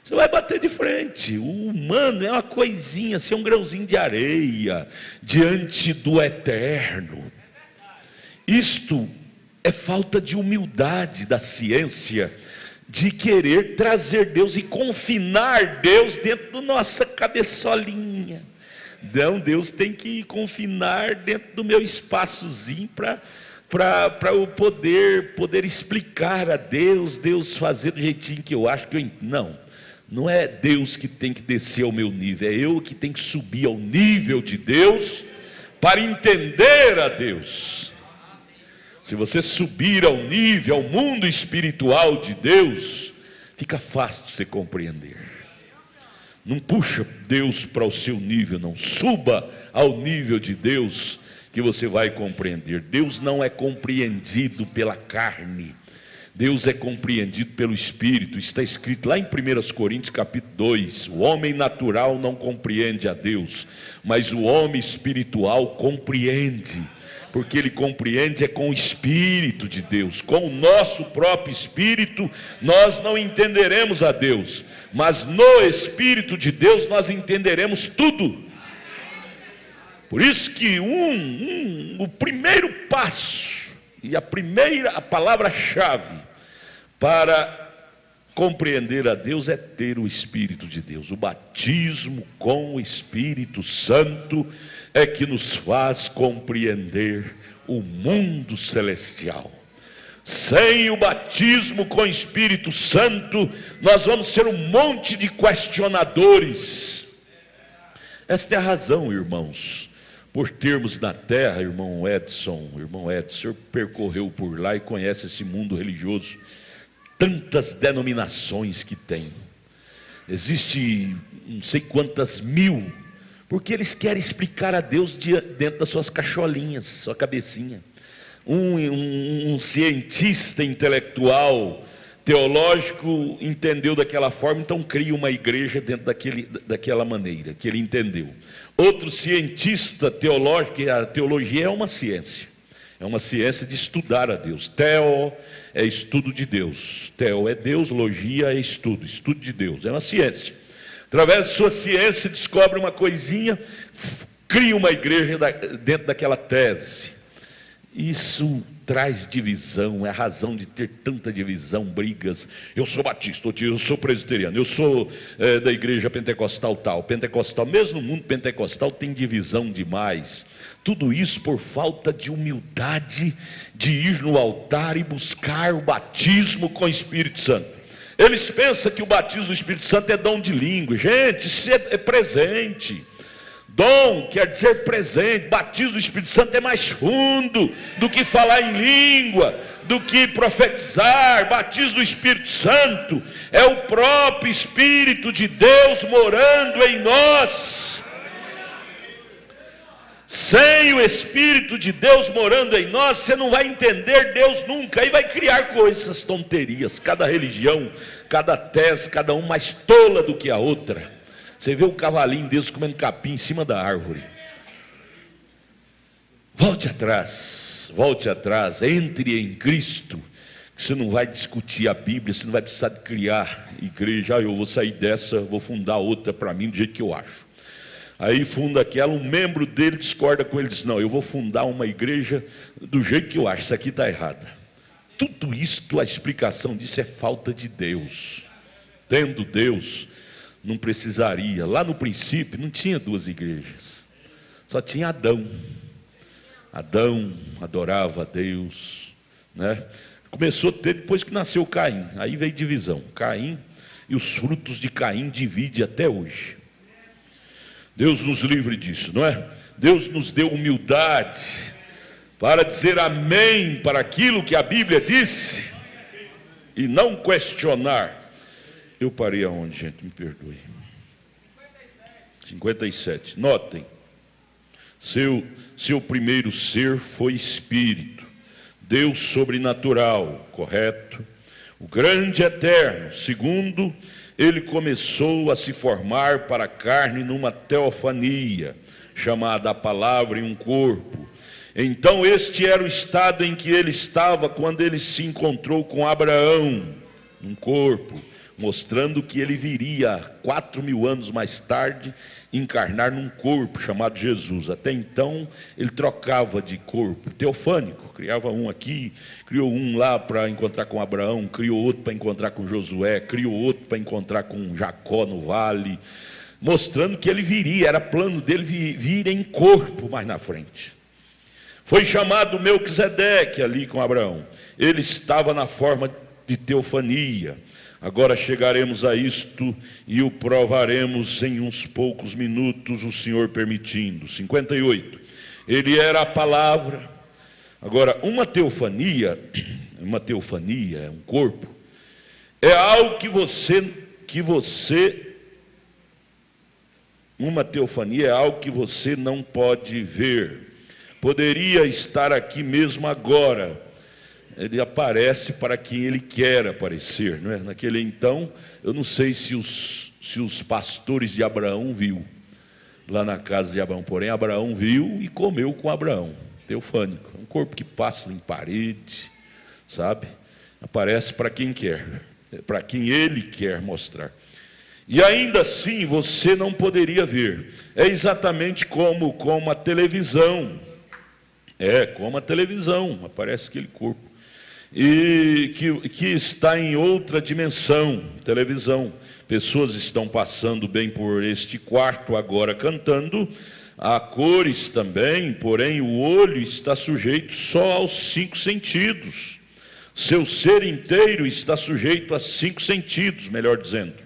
Você vai bater de frente. O humano é uma coisinha, assim, um grãozinho de areia diante do eterno. Isto é falta de humildade da ciência, de querer trazer Deus e confinar Deus dentro da nossa cabeçolinha. Não, Deus tem que confinar dentro do meu espaçozinho para eu poder explicar a Deus fazer do jeitinho que eu acho que eu... Não é Deus que tem que descer ao meu nível, é eu que tenho que subir ao nível de Deus para entender a Deus. Se você subir ao nível, ao mundo espiritual de Deus, fica fácil de você compreender. Não puxa Deus para o seu nível, não. Suba ao nível de Deus que você vai compreender. Deus não é compreendido pela carne. Deus é compreendido pelo Espírito. Está escrito lá em 1 Coríntios capítulo 2, o homem natural não compreende a Deus, mas o homem espiritual compreende, porque ele compreende é com o Espírito de Deus. Com o nosso próprio Espírito nós não entenderemos a Deus, mas no Espírito de Deus nós entenderemos tudo. Por isso que o primeiro passo e a palavra-chave para compreender a Deus é ter o Espírito de Deus. O batismo com o Espírito Santo é que nos faz compreender o mundo celestial. Sem o batismo com o Espírito Santo, nós vamos ser um monte de questionadores. Esta é a razão, irmãos, por termos na terra, irmão Edson, o senhor percorreu por lá e conhece esse mundo religioso, tantas denominações que tem. Existe não sei quantas mil, porque eles querem explicar a Deus dentro das suas cacholinhas, sua cabecinha. Um cientista intelectual, teológico, entendeu daquela forma, então cria uma igreja dentro daquela maneira que ele entendeu. Outro cientista teológico, que a teologia é uma ciência de estudar a Deus. Teo é estudo de Deus, teo é Deus, logia é estudo de Deus, é uma ciência. Através de sua ciência descobre uma coisinha, cria uma igreja dentro daquela tese. Isso traz divisão, é a razão de ter tanta divisão, brigas. Eu sou batista, eu sou presbiteriano, eu sou da igreja pentecostal tal. Pentecostal, mesmo no mundo pentecostal tem divisão demais. Tudo isso por falta de humildade, de ir no altar e buscar o batismo com o Espírito Santo. Eles pensam que o batismo do Espírito Santo é dom de língua. Gente, isso é presente. Dom quer dizer presente. Batismo do Espírito Santo é mais fundo do que falar em língua, do que profetizar. Batismo do Espírito Santo é o próprio Espírito de Deus morando em nós. Sem o Espírito de Deus morando em nós, você não vai entender Deus nunca. Aí vai criar coisas, tonterias. Cada religião, cada tese, cada uma mais tola do que a outra. Você vê o cavalinho Deus comendo capim em cima da árvore. Volte atrás, entre em Cristo, que você não vai discutir a Bíblia, você não vai precisar de criar igreja. Eu vou sair dessa, vou fundar outra para mim do jeito que eu acho. Aí funda aquela, um membro dele discorda com ele, diz, não, eu vou fundar uma igreja do jeito que eu acho, isso aqui está errado. Tudo isso, a explicação disso é falta de Deus. Tendo Deus, não precisaria. Lá no princípio não tinha duas igrejas, só tinha Adão. Adão adorava a Deus, né? Começou a ter depois que nasceu Caim, aí veio divisão. Caim e os frutos de Caim divide até hoje. Deus nos livre disso, não é? Deus nos deu humildade para dizer amém para aquilo que a Bíblia disse e não questionar. Eu parei aonde, gente? Me perdoe. 57. Notem. Seu primeiro ser foi espírito. Deus sobrenatural, correto? O grande eterno. Segundo, ele começou a se formar para a carne numa teofania, chamada a palavra em um corpo. Então este era o estado em que ele estava quando ele se encontrou com Abraão, um corpo, mostrando que ele viria 4.000 anos mais tarde encarnar num corpo chamado Jesus. Até então ele trocava de corpo teofânico, criava um aqui, criou um lá para encontrar com Abraão, criou outro para encontrar com Josué, criou outro para encontrar com Jacó no vale, mostrando que ele viria, era plano dele vir em corpo mais na frente. Foi chamado Melquisedeque ali com Abraão, ele estava na forma de teofania. Agora chegaremos a isto e o provaremos em uns poucos minutos, o Senhor permitindo. 58. Ele era a palavra. Agora, uma teofania, um corpo, é algo uma teofania é algo que você não pode ver. Poderia estar aqui mesmo agora, ele aparece para quem ele quer aparecer, não é? Naquele então, eu não sei se os pastores de Abraão viu lá na casa de Abraão, porém Abraão viu e comeu com Abraão, teofânico, um corpo que passa em parede, sabe? Aparece para quem quer, para quem ele quer mostrar. E ainda assim você não poderia ver. É exatamente como a televisão. Como a televisão, aparece aquele corpo. E que está em outra dimensão, televisão. Pessoas estão passando bem por este quarto agora cantando. Há cores também, porém o olho está sujeito só aos 5 sentidos. Seu ser inteiro está sujeito a 5 sentidos, melhor dizendo.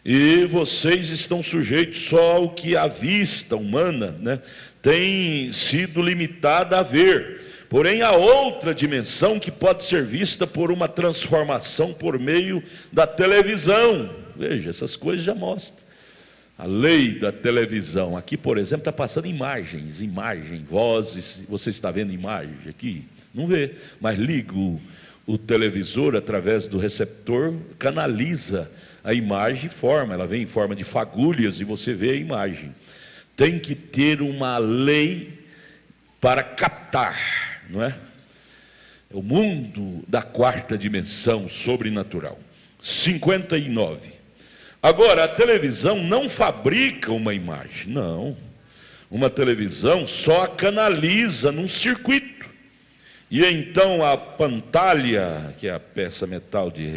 E vocês estão sujeitos só ao que a vista humana, né, tem sido limitada a ver. Porém, há outra dimensão que pode ser vista por uma transformação por meio da televisão. Veja, essas coisas já mostram. A lei da televisão. Aqui, por exemplo, está passando imagem, vozes. Você está vendo imagem aqui? Não vê, mas liga o televisor através do receptor, canaliza a imagem e forma, ela vem em forma de fagulhas e você vê a imagem. Tem que ter uma lei para captar, não é? É o mundo da 4ª dimensão sobrenatural. 59. Agora, a televisão não fabrica uma imagem, não. Uma televisão só a canaliza num circuito. E então a pantalha, que é a peça metal que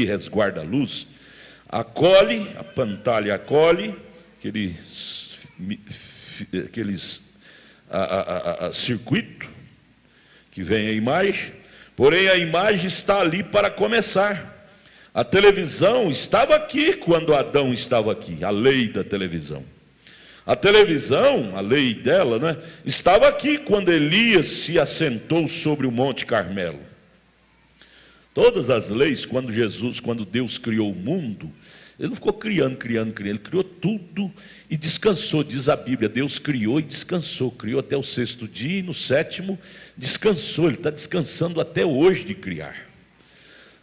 resguarda a luz, a pantalha acolhe aqueles circuito que vem a imagem, porém a imagem está ali para começar. A televisão estava aqui quando Adão estava aqui, a lei da televisão. A televisão, a lei dela, né, estava aqui quando Elias se assentou sobre o Monte Carmelo. Todas as leis, quando Deus criou o mundo, ele não ficou criando, ele criou tudo e descansou, diz a Bíblia. Deus criou e descansou, criou até o 6º dia e no 7º descansou. Ele está descansando até hoje de criar.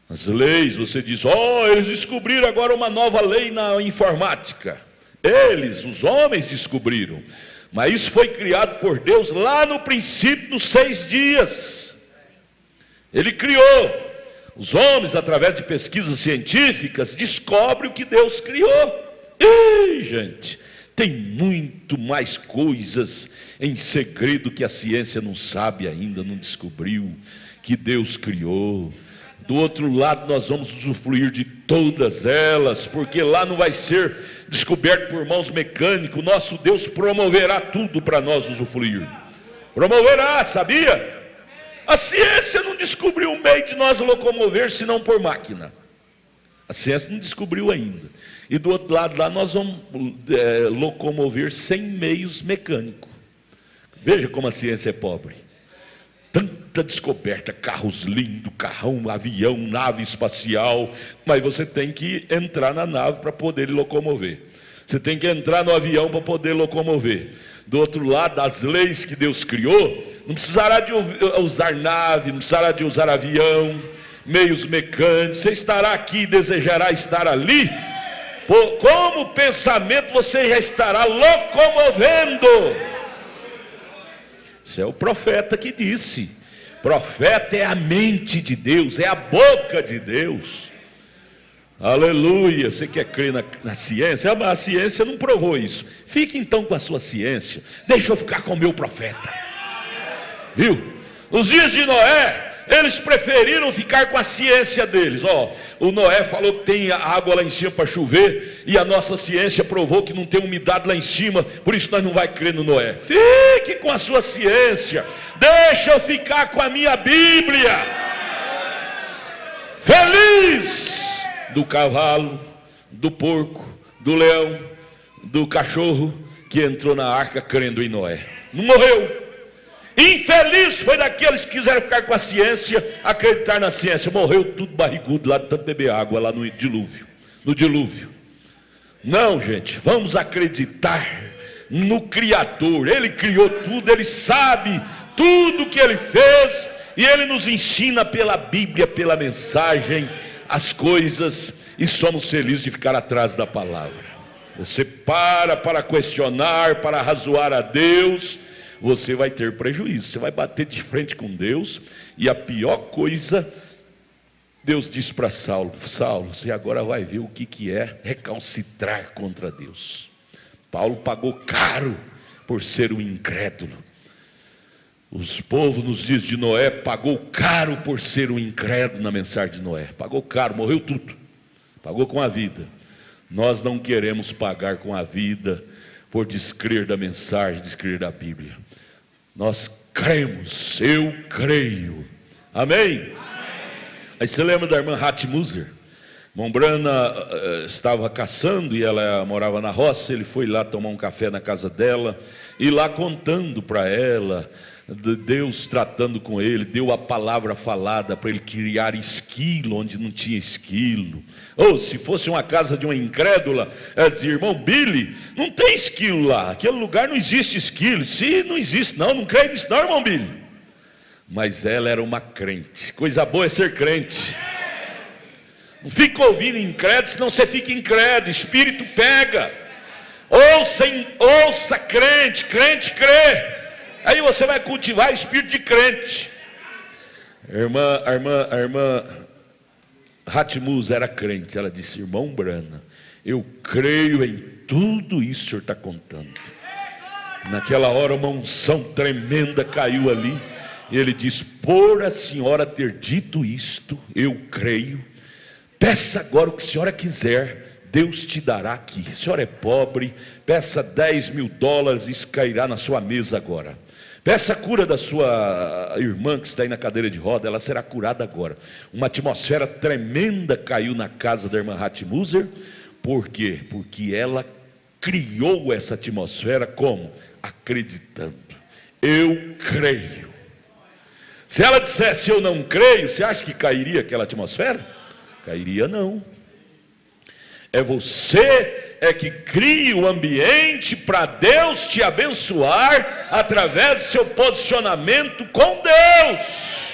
As leis, você diz, eles descobriram agora uma nova lei na informática. Eles, os homens, descobriram. Mas isso foi criado por Deus lá no princípio, nos 6 dias. Ele criou. Os homens, através de pesquisas científicas, descobrem o que Deus criou. E, gente, tem muito mais coisas em segredo que a ciência não sabe ainda, não descobriu, que Deus criou. Do outro lado, nós vamos usufruir de todas elas, porque lá não vai ser descoberto por mãos mecânicas. Nosso Deus promoverá tudo para nós usufruir. Promoverá, sabia? A ciência não descobriu um meio de nós locomover, senão por máquina. A ciência não descobriu ainda. E do outro lado lá, nós vamos locomover sem meios mecânicos. Veja como a ciência é pobre. Tanta descoberta, carros lindos, carrão, avião, nave espacial, mas você tem que entrar na nave para poder locomover. Você tem que entrar no avião para poder locomover. Do outro lado, as leis que Deus criou, não precisará de usar nave, não precisará de usar avião, meios mecânicos. Você estará aqui e desejará estar ali. Como pensamento você já estará locomovendo. Isso é o profeta que disse. Profeta é a mente de Deus, é a boca de Deus. Aleluia. Você quer crer na ciência? A ciência não provou isso. Fique então com a sua ciência. Deixa eu ficar com o meu profeta. Viu? Nos dias de Noé, eles preferiram ficar com a ciência deles. O Noé falou que tem água lá em cima para chover, e a nossa ciência provou que não tem umidade lá em cima, por isso nós não vamos crer no Noé. Fique com a sua ciência, deixa eu ficar com a minha Bíblia. Feliz do cavalo, do porco, do leão, do cachorro que entrou na arca crendo em Noé. Não morreu. Infeliz foi daqueles que quiseram ficar com a ciência, acreditar na ciência. Morreu tudo barrigudo lá de tanto beber água lá no dilúvio. Não, gente, vamos acreditar no Criador. Ele criou tudo, Ele sabe tudo que Ele fez, e Ele nos ensina pela Bíblia, pela mensagem, as coisas, e somos felizes de ficar atrás da palavra. Você para questionar, para razoar a Deus, você vai ter prejuízo, você vai bater de frente com Deus, e a pior coisa, Deus disse para Saulo: Saulo, você agora vai ver o que é recalcitrar contra Deus. Paulo pagou caro por ser um incrédulo. Os povos nos dias de Noé pagou caro por ser um incrédulo na mensagem de Noé. Pagou caro, morreu tudo. Pagou com a vida. Nós não queremos pagar com a vida por descrer da mensagem, descrer da Bíblia. Nós cremos, eu creio. Amém? Aí você lembra da irmã Hattie Moser? Irmã Brana estava caçando e ela morava na roça. Ele foi lá tomar um café na casa dela, e lá contando para ela de Deus tratando com ele, deu a palavra falada para ele criar esquilo onde não tinha esquilo. Ou se fosse uma casa de uma incrédula, ela dizia: irmão Billy, não tem esquilo lá, aquele lugar não existe esquilo. Se não existe, não creio nisso não, irmão Billy. Mas ela era uma crente. Coisa boa é ser crente. Não fica ouvindo incrédulo, senão você fica incrédulo. Espírito pega. Ouça crente crê. Aí você vai cultivar espírito de crente. A irmã Hattie Moser era crente. Ela disse: irmão Brana, eu creio em tudo isso que o senhor está contando. Naquela hora uma unção tremenda caiu ali. E ele disse: por a senhora ter dito isto, eu creio. Peça agora o que a senhora quiser, Deus te dará aqui. A senhora é pobre, peça $10.000, isso cairá na sua mesa agora. Peça a cura da sua irmã que está aí na cadeira de roda, ela será curada agora. Uma atmosfera tremenda caiu na casa da irmã Hattie Moser. Por quê? Porque ela criou essa atmosfera como? Acreditando. Eu creio. Se ela dissesse eu não creio, você acha que cairia aquela atmosfera? Cairia não. É você que cria o ambiente para Deus te abençoar através do seu posicionamento com Deus.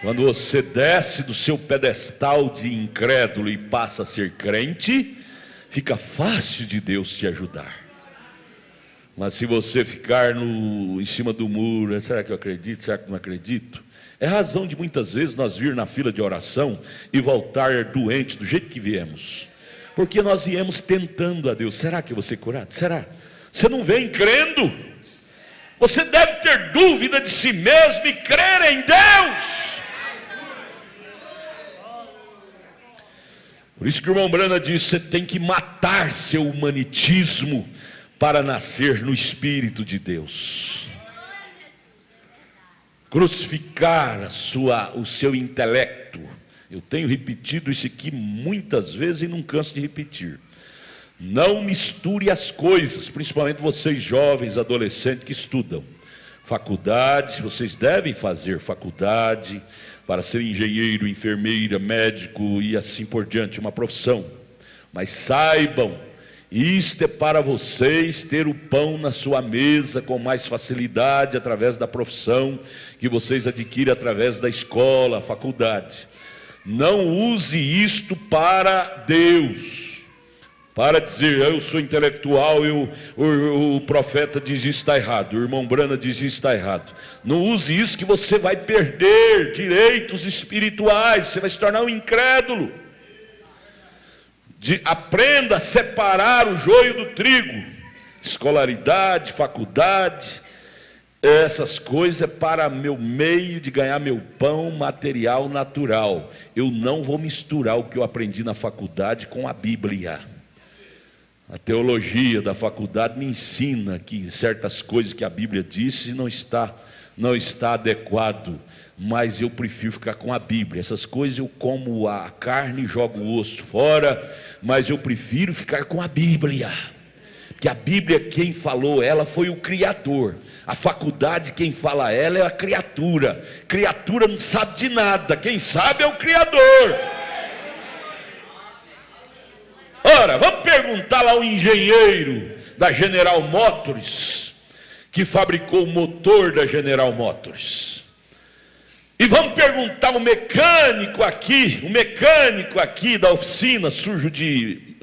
Quando você desce do seu pedestal de incrédulo e passa a ser crente, fica fácil de Deus te ajudar. Mas se você ficar em cima do muro, será que eu acredito? Será que eu não acredito? É razão de muitas vezes nós vir na fila de oração e voltar doente do jeito que viemos. Porque nós viemos tentando a Deus. Será que eu vou ser curado? Será? Você não vem crendo? Você deve ter dúvida de si mesmo e crer em Deus. Por isso que o irmão Brana disse: você tem que matar seu humanitismo para nascer no Espírito de Deus. Crucificar o seu intelecto. Eu tenho repetido isso aqui muitas vezes e não canso de repetir. Não misture as coisas, principalmente vocês jovens, adolescentes que estudam. Faculdade, vocês devem fazer faculdade para ser engenheiro, enfermeira, médico e assim por diante, uma profissão. Mas saibam, isto é para vocês ter o pão na sua mesa com mais facilidade através da profissão que vocês adquirem através da escola, faculdade. Não use isto para Deus, para dizer eu sou intelectual, o profeta diz isso está errado, o irmão Brana diz isso está errado. Não use isso que você vai perder direitos espirituais, você vai se tornar um incrédulo. Aprenda a separar o joio do trigo. Escolaridade, faculdade, essas coisas é para meu meio de ganhar meu pão material natural. Eu não vou misturar o que eu aprendi na faculdade com a Bíblia. A teologia da faculdade me ensina que certas coisas que a Bíblia disse não está adequado. Mas eu prefiro ficar com a Bíblia. Essas coisas eu como a carne e jogo o osso fora, mas eu prefiro ficar com a Bíblia. Porque a Bíblia, quem falou ela foi o Criador. A faculdade, quem fala ela é a criatura. Criatura não sabe de nada, quem sabe é o Criador. Ora, vamos perguntar lá ao engenheiro da General Motors. que fabricou o motor da General Motors. E vamos perguntar ao mecânico aqui da oficina, sujo de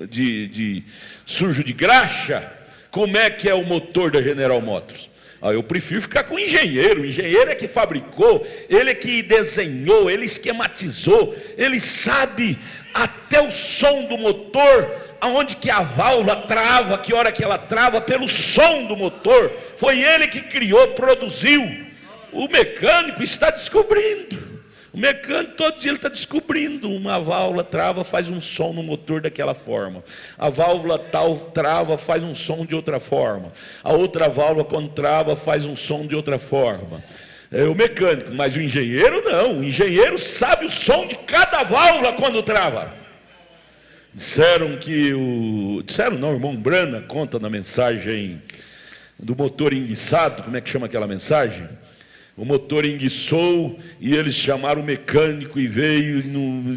graxa, como é que é o motor da General Motors. Eu prefiro ficar com o engenheiro é que fabricou, ele é que desenhou, ele esquematizou, ele sabe até o som do motor, aonde que a válvula trava, que hora que ela trava, pelo som do motor, foi ele que criou, produziu. O mecânico está descobrindo. O mecânico todo dia ele está descobrindo. Uma válvula trava, faz um som no motor daquela forma. A válvula tal trava, faz um som de outra forma. A outra válvula quando trava, faz um som de outra forma. É o mecânico, mas o engenheiro não. O engenheiro sabe o som de cada válvula quando trava. Disseram não, o irmão Brana conta na mensagem do motor enguiçado. Como é que chama aquela mensagem? O motor enguiçou e eles chamaram o mecânico e veio,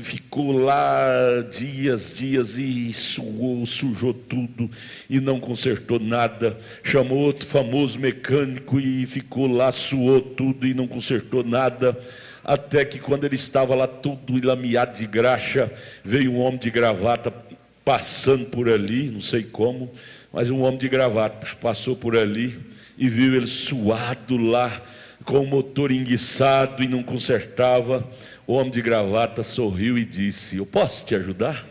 ficou lá dias e suou, sujou tudo e não consertou nada. Chamou outro famoso mecânico e ficou lá, suou tudo e não consertou nada. Até que quando ele estava lá todo enlameado de graxa, veio um homem de gravata passando por ali, não sei como, mas um homem de gravata passou por ali e viu ele suado lá, com o motor enguiçado e não consertava. O homem de gravata sorriu e disse: eu posso te ajudar?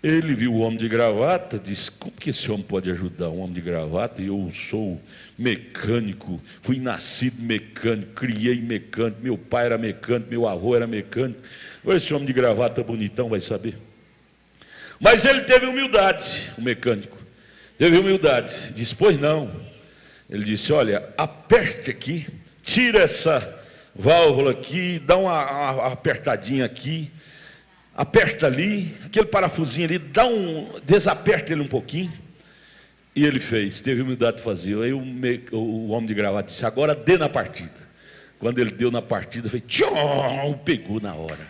Ele viu o homem de gravata, disse: como que esse homem pode ajudar? Um homem de gravata, eu sou mecânico, fui nascido mecânico, criei mecânico, meu pai era mecânico, meu avô era mecânico. Esse homem de gravata bonitão vai saber. Mas ele teve humildade, o mecânico teve humildade, disse: pois não. Ele disse: olha, aperte aqui, tira essa válvula aqui, dá uma apertadinha aqui, aperta ali, aquele parafusinho ali, desaperta ele um pouquinho. E ele fez, teve humildade de fazer. Aí o homem de gravata disse: agora dê na partida. Quando ele deu na partida, fez tchau, pegou na hora.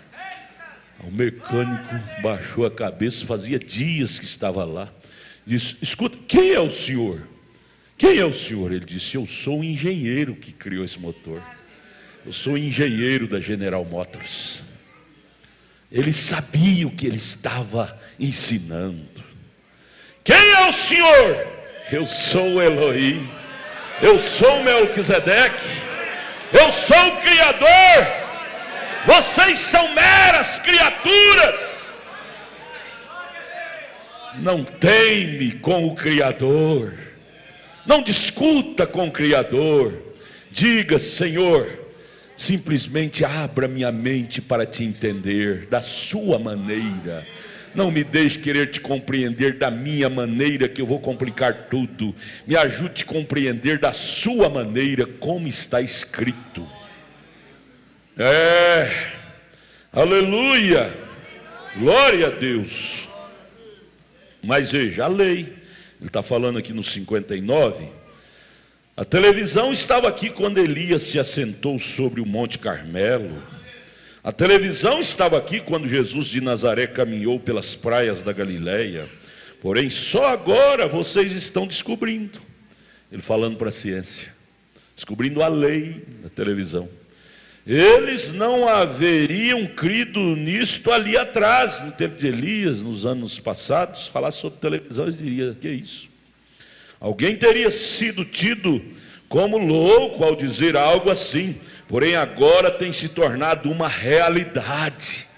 O mecânico baixou a cabeça, fazia dias que estava lá. Disse: escuta, quem é o senhor? Quem é o senhor? Ele disse: eu sou o engenheiro que criou esse motor. Eu sou o engenheiro da General Motors. Ele sabia o que ele estava ensinando. Quem é o senhor? Eu sou o Elohim. Eu sou o Melquisedeque. Eu sou o Criador. Vocês são meras criaturas. Não teime com o Criador. Não discuta com o Criador. Diga: Senhor, simplesmente abra minha mente para te entender da sua maneira. Não me deixe querer te compreender da minha maneira, que eu vou complicar tudo. Me ajude a compreender da sua maneira, como está escrito. Aleluia, glória a Deus. Mas veja, a lei, ele está falando aqui no 59, a televisão estava aqui quando Elias se assentou sobre o Monte Carmelo. A televisão estava aqui quando Jesus de Nazaré caminhou pelas praias da Galileia. Porém, só agora vocês estão descobrindo. Ele falando para a ciência, descobrindo a lei da televisão. Eles não haveriam crido nisto ali atrás, no tempo de Elias, nos anos passados. Falar sobre televisão, eles diriam: que é isso? Alguém teria sido tido como louco ao dizer algo assim. Porém agora tem se tornado uma realidade.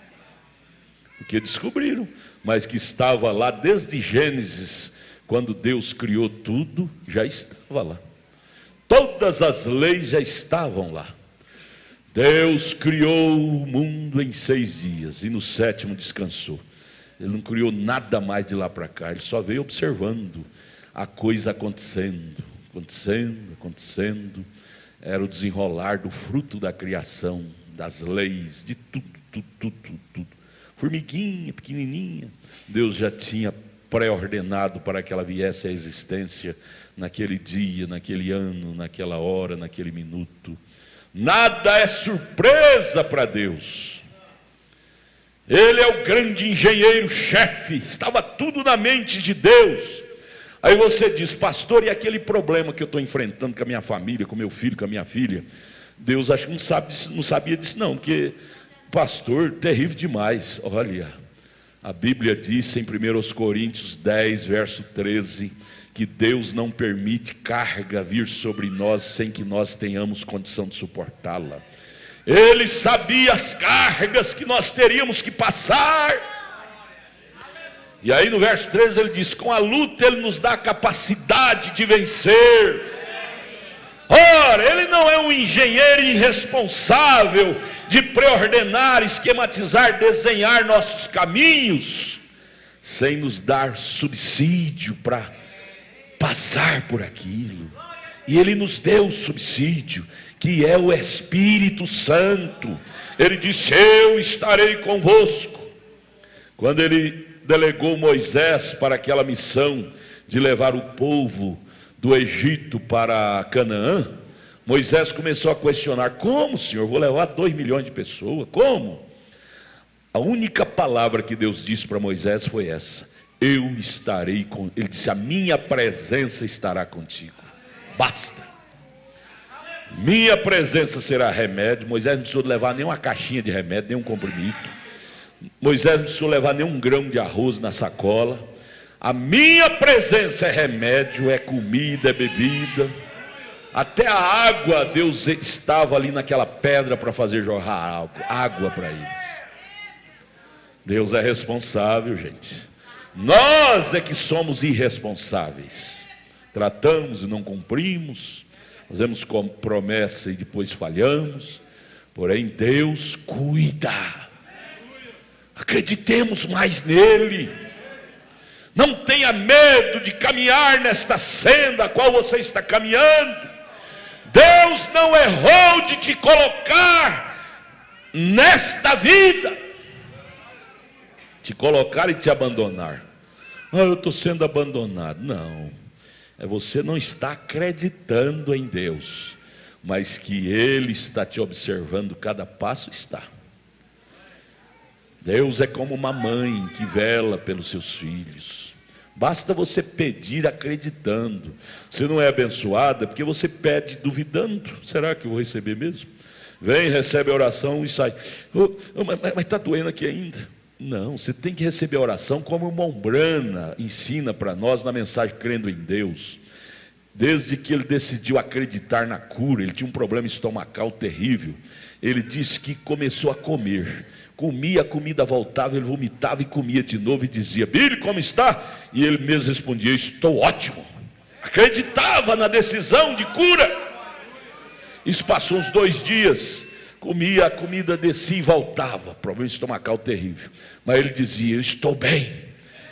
Porque descobriram, mas que estava lá desde Gênesis, quando Deus criou tudo, já estava lá. Todas as leis já estavam lá. Deus criou o mundo em 6 dias e no 7º descansou. Ele não criou nada mais de lá para cá, ele só veio observando a coisa acontecendo. Era o desenrolar do fruto da criação, das leis, de tudo. Formiguinha, pequenininha, Deus já tinha pré-ordenado para que ela viesse à existência naquele dia, naquele ano, naquela hora, naquele minuto. Nada é surpresa para Deus. Ele é o grande engenheiro-chefe. Estava tudo na mente de Deus. Aí você diz: pastor, e aquele problema que eu estou enfrentando com a minha família, com meu filho, com a minha filha? Deus acho que não sabia disso não, porque pastor, terrível demais. Olha, a Bíblia diz em 1 Coríntios 10, verso 13, que Deus não permite carga vir sobre nós sem que nós tenhamos condição de suportá-la. Ele sabia as cargas que nós teríamos que passar. E aí no verso 13 ele diz: com a luta ele nos dá a capacidade de vencer. Ora, ele não é um engenheiro irresponsável de preordenar, esquematizar, desenhar nossos caminhos, sem nos dar subsídio para passar por aquilo. E ele nos deu o subsídio, que é o Espírito Santo. Ele disse: eu estarei convosco. Quando ele delegou Moisés para aquela missão de levar o povo do Egito para Canaã, Moisés começou a questionar: como, Senhor, vou levar 2 milhões de pessoas? Como? A única palavra que Deus disse para Moisés foi essa: eu estarei com. Ele disse: a minha presença estará contigo. Basta. Minha presença será remédio. Moisés não precisou levar nenhuma caixinha de remédio, nenhum comprimido. Moisés não precisou levar nenhum grão de arroz na sacola. A minha presença é remédio, é comida, é bebida. Até a água, Deus estava ali naquela pedra para fazer jorrar água para eles. Deus é responsável, gente. Nós é que somos irresponsáveis. Tratamos e não cumprimos. Fazemos promessa e depois falhamos. Porém Deus cuida. Acreditemos mais nele. Não tenha medo de caminhar nesta senda a qual você está caminhando. Deus não errou de te colocar nesta vida, te colocar e te abandonar. Ah, eu estou sendo abandonado. Não, é você não está acreditando em Deus, mas que Ele está te observando cada passo. Está. Deus é como uma mãe que vela pelos seus filhos. Basta você pedir acreditando. Você não é abençoada porque você pede duvidando. Será que eu vou receber mesmo? Vem, recebe a oração e sai. Mas está doendo aqui ainda. Não, você tem que receber a oração como o irmão Brana ensina para nós na mensagem Crendo em Deus. Desde que ele decidiu acreditar na cura, ele tinha um problema estomacal terrível. Ele disse que começou a comer. Comia, a comida voltava, ele vomitava e comia de novo e dizia: Billy, como está? E ele mesmo respondia: estou ótimo. Acreditava na decisão de cura. Isso passou uns 2 dias. Comia, a comida descia e voltava. Problema estomacal terrível. Mas ele dizia: eu estou bem.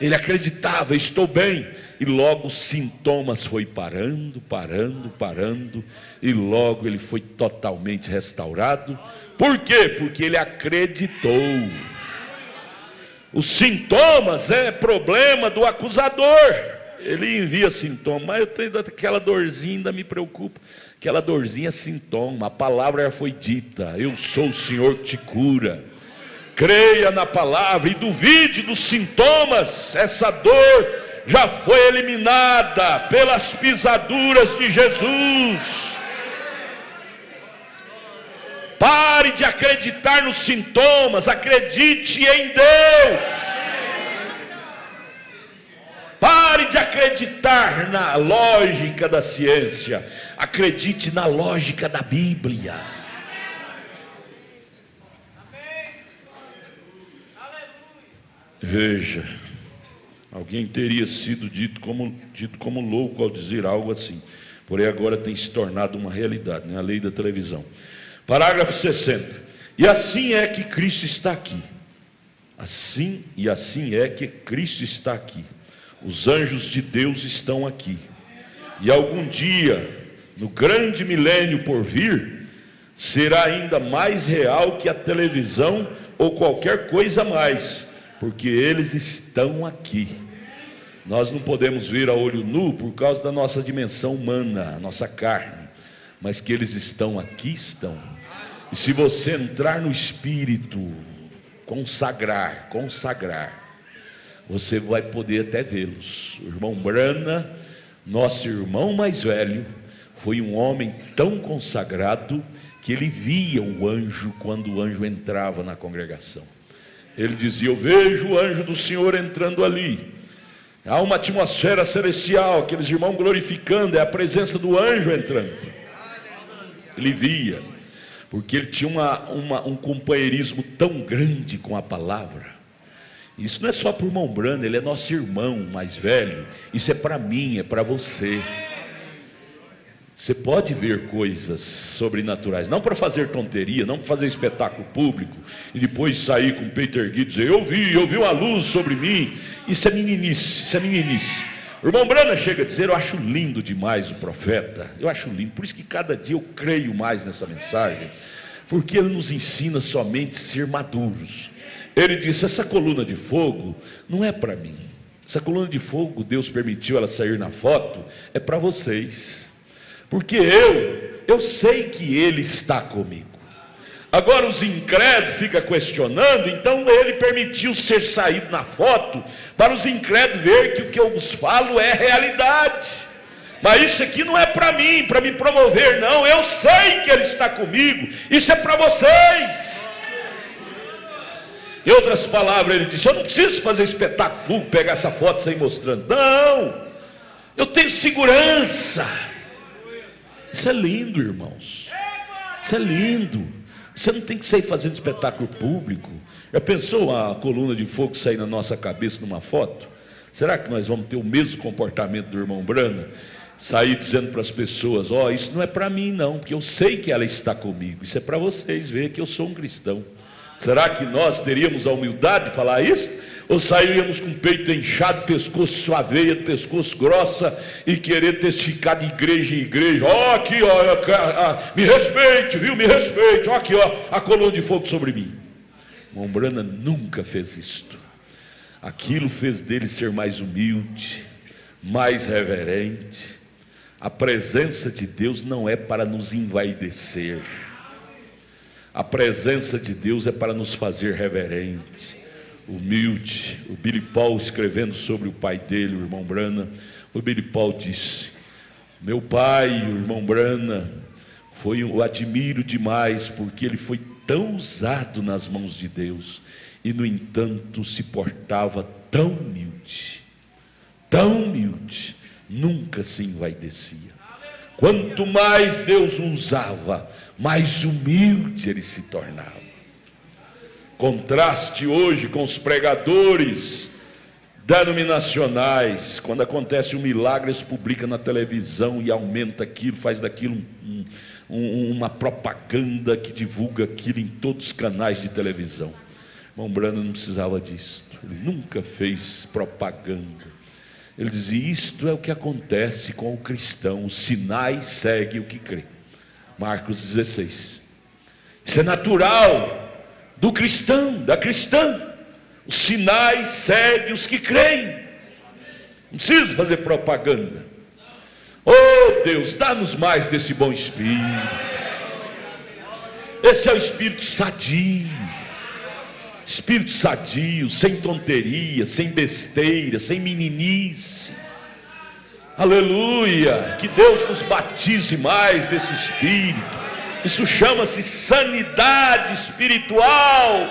Ele acreditava: estou bem. E logo os sintomas foi parando. E logo ele foi totalmente restaurado. Por quê? Porque ele acreditou. Os sintomas é problema do acusador. Ele envia sintomas. Mas eu tenho aquela dorzinha, ainda me preocupa. Aquela dorzinha é sintoma. A palavra já foi dita: eu sou o Senhor que te cura. Creia na palavra e duvide dos sintomas. Essa dor já foi eliminada pelas pisaduras de Jesus. Pare de acreditar nos sintomas, acredite em Deus. Pare de acreditar na lógica da ciência, acredite na lógica da Bíblia. Veja, alguém teria sido dito como louco ao dizer algo assim, porém agora tem se tornado uma realidade, né? A lei da televisão. Parágrafo 60. E assim é que Cristo está aqui. Assim é que Cristo está aqui. Os anjos de Deus estão aqui. E algum dia, no grande milênio por vir, será ainda mais real que a televisão ou qualquer coisa mais, porque eles estão aqui. Nós não podemos ver a olho nu por causa da nossa dimensão humana, a nossa carne, mas que eles estão aqui, estão. E se você entrar no Espírito, consagrar, você vai poder até vê-los. O irmão Brana Nosso irmão mais velho foi um homem tão consagrado que ele via o anjo quando o anjo entrava na congregação. Ele dizia: eu vejo o anjo do Senhor entrando ali. Há uma atmosfera celestial, aqueles irmãos glorificando, é a presença do anjo entrando. Ele via, porque ele tinha um companheirismo tão grande com a palavra. Isso não é só para o irmão Brando, ele é nosso irmão mais velho. Isso é para mim, é para você. Você pode ver coisas sobrenaturais, não para fazer tonteria, não para fazer espetáculo público e depois sair com o peito erguido e dizer: eu vi uma luz sobre mim. Isso é meninice, isso é meninice. O irmão Brana chega a dizer: eu acho lindo demais o profeta, eu acho lindo, por isso que cada dia eu creio mais nessa mensagem, porque ele nos ensina somente a ser maduros. Ele disse: essa coluna de fogo não é para mim, essa coluna de fogo Deus permitiu ela sair na foto, é para vocês. Porque eu sei que ele está comigo. Agora os incrédulos ficam questionando, então ele permitiu ser saído na foto, para os incrédulos ver que o que eu vos falo é realidade. Mas isso aqui não é para mim, para me promover, não. Eu sei que ele está comigo, isso é para vocês. Em outras palavras, ele disse: eu não preciso fazer espetáculo público, pegar essa foto e sair mostrando. Não, eu tenho segurança. Isso é lindo, irmãos. Isso é lindo. Você não tem que sair fazendo espetáculo público. Já pensou a coluna de fogo sair na nossa cabeça numa foto? Será que nós vamos ter o mesmo comportamento do irmão Brana? Sair dizendo para as pessoas: ó, isso não é para mim não, porque eu sei que ela está comigo. Isso é para vocês verem que eu sou um cristão. Será que nós teríamos a humildade de falar isso? Ou sairíamos com o peito inchado, pescoço, sua veia do pescoço grossa e querer testificar de igreja em igreja? Ó, aqui, ó, me respeite, viu? Me respeite. Ó, aqui, ó, a coluna de fogo sobre mim. Irmão Brana nunca fez isto. Aquilo fez dele ser mais humilde, mais reverente. A presença de Deus não é para nos envaidecer. A presença de Deus é para nos fazer reverente, humilde. O Billy Paul, escrevendo sobre o pai dele, o irmão Brana, o Billy Paul disse: meu pai, o irmão Brana, eu admiro demais, porque ele foi tão usado nas mãos de Deus, e no entanto se portava tão humilde, nunca se envaidecia. Quanto mais Deus o usava, mais humilde ele se tornava. Contraste hoje com os pregadores denominacionais. Quando acontece um milagre, eles publicam na televisão e aumenta aquilo, faz daquilo uma propaganda que divulga aquilo em todos os canais de televisão. O irmão Brana não precisava disso. Ele nunca fez propaganda. Ele dizia: isto é o que acontece com o cristão, os sinais seguem o que crê. Marcos 16. Isso é natural do cristão, da cristã. Os sinais seguem os que creem. Não precisa fazer propaganda. Oh Deus, dá-nos mais desse bom espírito. Esse é o espírito sadio. Espírito sadio, sem tonteria, sem besteira, sem meninice. Aleluia. Que Deus nos batize mais desse espírito. Isso chama-se sanidade espiritual.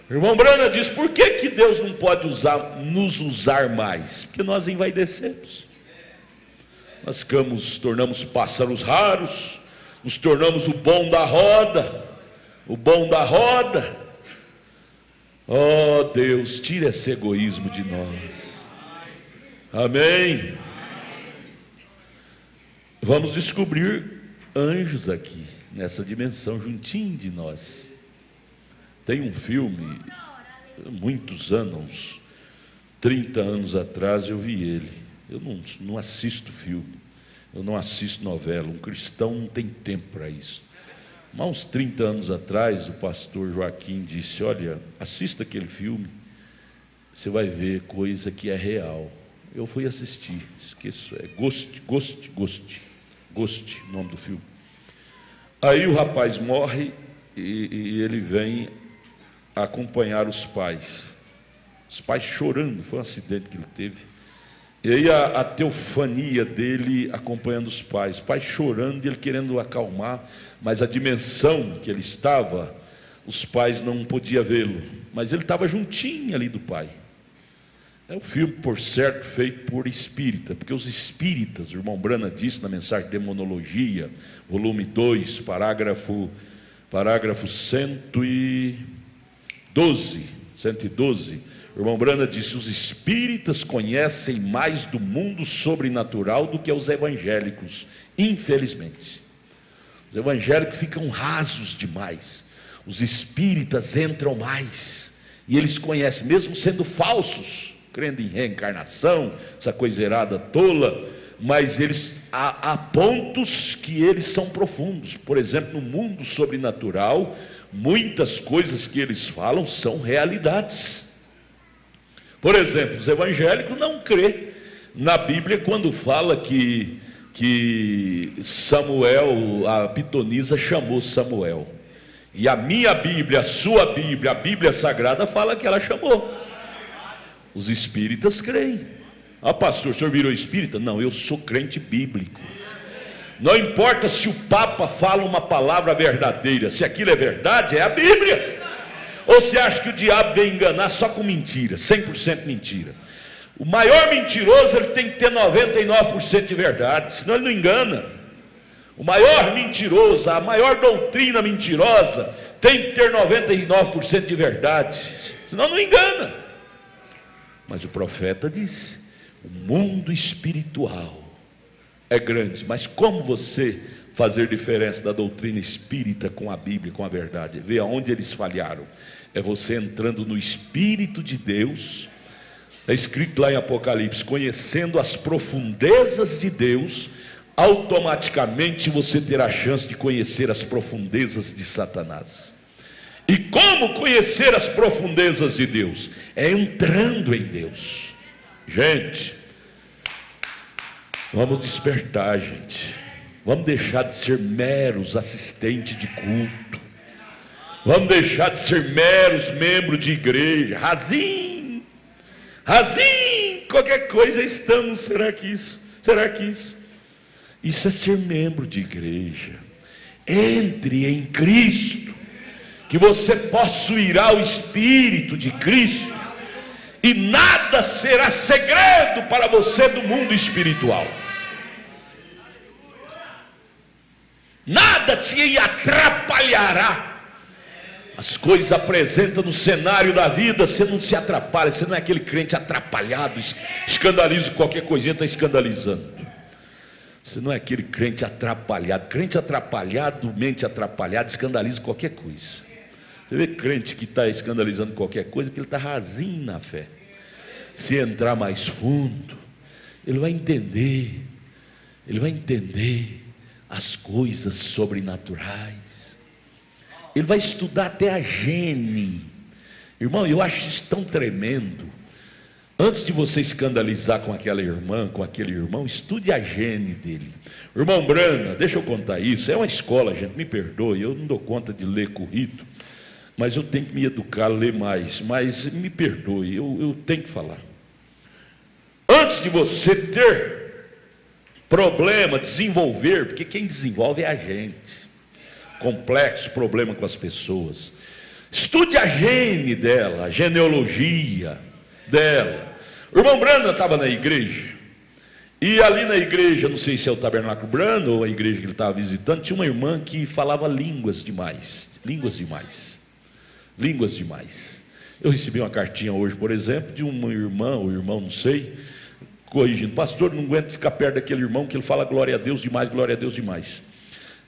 O irmão Brana diz: por que Deus não pode nos usar mais? Porque nós envaidecemos. Nós tornamos pássaros raros, nos tornamos o bom da roda. O bom da roda. Oh Deus, tira esse egoísmo de nós. Amém. Vamos descobrir anjos aqui, nessa dimensão, juntinho de nós. Tem um filme, muitos anos, 30 anos atrás eu vi ele. Eu não assisto filme, eu não assisto novela. Um cristão não tem tempo para isso. Há uns 30 anos atrás, o pastor Joaquim disse: olha, assista aquele filme, você vai ver coisa que é real. Eu fui assistir, esqueço, é Ghost, o nome do filme. Aí o rapaz morre e ele vem acompanhar os pais chorando, foi um acidente que ele teve. E aí a teofania dele acompanhando os pais chorando e ele querendo acalmar, mas a dimensão que ele estava, os pais não podiam vê-lo, mas ele estava juntinho ali do pai. É um filme, por certo, feito por espírita, porque os espíritas, o irmão Brana disse na mensagem Demonologia, volume 2, parágrafo 112, o irmão Brana disse: os espíritas conhecem mais do mundo sobrenatural do que os evangélicos, infelizmente. Os evangélicos ficam rasos demais, os espíritas entram mais, e eles conhecem, mesmo sendo falsos, crendo em reencarnação, essa coiseirada tola, mas eles há pontos que eles são profundos. Por exemplo, no mundo sobrenatural, muitas coisas que eles falam são realidades. Por exemplo, os evangélicos não crêem na Bíblia quando fala que Samuel, a pitonisa chamou Samuel. E a minha Bíblia, a sua Bíblia, a Bíblia Sagrada fala que ela chamou. Os espíritas creem. Ah, pastor, o senhor virou espírita? Não, eu sou crente bíblico. Não importa se o Papa fala uma palavra verdadeira, se aquilo é verdade, é a Bíblia. Ou você acha que o diabo vem enganar só com mentira, 100% mentira? O maior mentiroso, ele tem que ter 99% de verdade, senão ele não engana. O maior mentiroso, a maior doutrina mentirosa, tem que ter 99% de verdade, senão não engana. Mas o profeta disse: o mundo espiritual é grande, mas como você fazer diferença da doutrina espírita com a Bíblia, com a verdade? Vê aonde eles falharam. É você entrando no Espírito de Deus. Está escrito lá em Apocalipse: conhecendo as profundezas de Deus, automaticamente você terá a chance de conhecer as profundezas de Satanás. E como conhecer as profundezas de Deus? É entrando em Deus. Gente, vamos despertar, gente. Vamos deixar de ser meros assistentes de culto. Vamos deixar de ser meros membros de igreja. Razinho, qualquer coisa estamos. Será que isso? Isso é ser membro de igreja. Entre em Cristo, que você possuirá o Espírito de Cristo, e nada será segredo para você do mundo espiritual. Nada te atrapalhará. As coisas apresentam no cenário da vida, você não se atrapalha, você não é aquele crente atrapalhado, escandaliza qualquer coisinha, está escandalizando. Você não é aquele crente atrapalhado, mente atrapalhada, escandaliza qualquer coisa. Você vê crente que está escandalizando qualquer coisa, que ele está rasinho na fé. Se entrar mais fundo, ele vai entender as coisas sobrenaturais. Ele vai estudar até a gene. Irmão, eu acho isso tão tremendo. Antes de você escandalizar com aquela irmã, com aquele irmão, estude a gene dele. Irmão Brana, deixa eu contar isso. É uma escola, gente, me perdoe, eu não dou conta de ler currículo, mas eu tenho que me educar a ler mais. Mas me perdoe, eu tenho que falar. Antes de você ter problema, desenvolver, porque quem desenvolve é a gente. Complexo, problema com as pessoas. Estude a gene dela, a genealogia dela. O irmão Brana estava na igreja, e ali na igreja, não sei se é o Tabernáculo Brana ou a igreja que ele estava visitando, tinha uma irmã que falava línguas demais. Eu recebi uma cartinha hoje, por exemplo, de uma irmã ou irmão, não sei, corrigindo: pastor, não aguento ficar perto daquele irmão que ele fala glória a Deus demais, glória a Deus demais.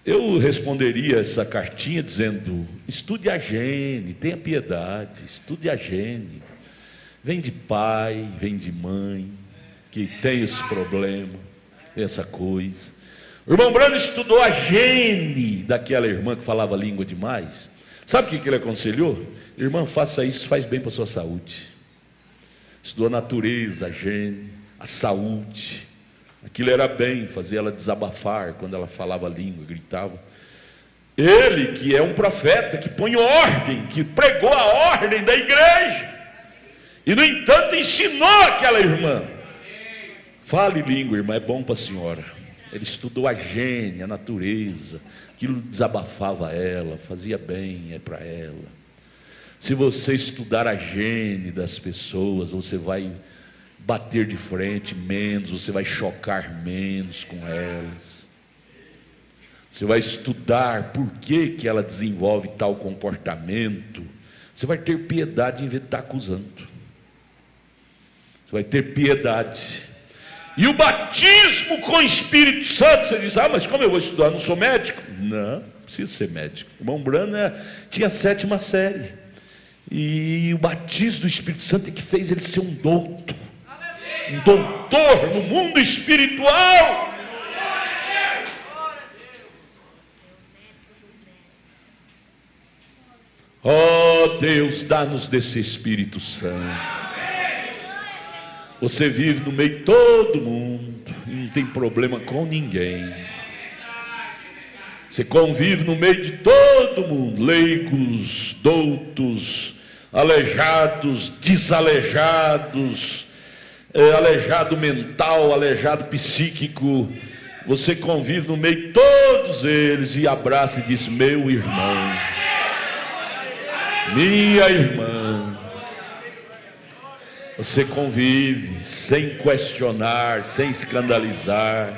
Eu responderia essa cartinha dizendo: estude a gene, tenha piedade, estude a gene. Vem de pai, vem de mãe, que tem esse problema, essa coisa. O irmão Brano estudou a gene daquela irmã que falava língua demais. Sabe o que ele aconselhou? Irmã, faça isso, faz bem para a sua saúde. Estudou a natureza, a gene, a saúde. Aquilo era bem, fazia ela desabafar quando ela falava língua, gritava. Ele, que é um profeta, que põe ordem, que pregou a ordem da igreja, e no entanto ensinou aquela irmã. Fale língua, irmã, é bom para a senhora. Ele estudou a gênia, a natureza, aquilo desabafava ela, fazia bem para ela. Se você estudar a gênia das pessoas, você vai bater de frente menos, você vai chocar menos com elas. Você vai estudar por que ela desenvolve tal comportamento. Você vai ter piedade em vez de estar acusando. Você vai ter piedade. E o batismo com o Espírito Santo, você diz, mas como eu vou estudar? Eu não sou médico? Não precisa ser médico. O irmão Branham tinha a 7ª série. E o batismo do Espírito Santo é que fez ele ser um doutor. Um doutor no mundo espiritual. Oh Deus, dá-nos desse Espírito Santo. Você vive no meio de todo mundo e não tem problema com ninguém. Você convive no meio de todo mundo, leigos, doutos, aleijados, desaleijados, aleijado mental, aleijado psíquico. Você convive no meio de todos eles e abraça e diz: meu irmão, minha irmã. Você convive sem questionar, sem escandalizar.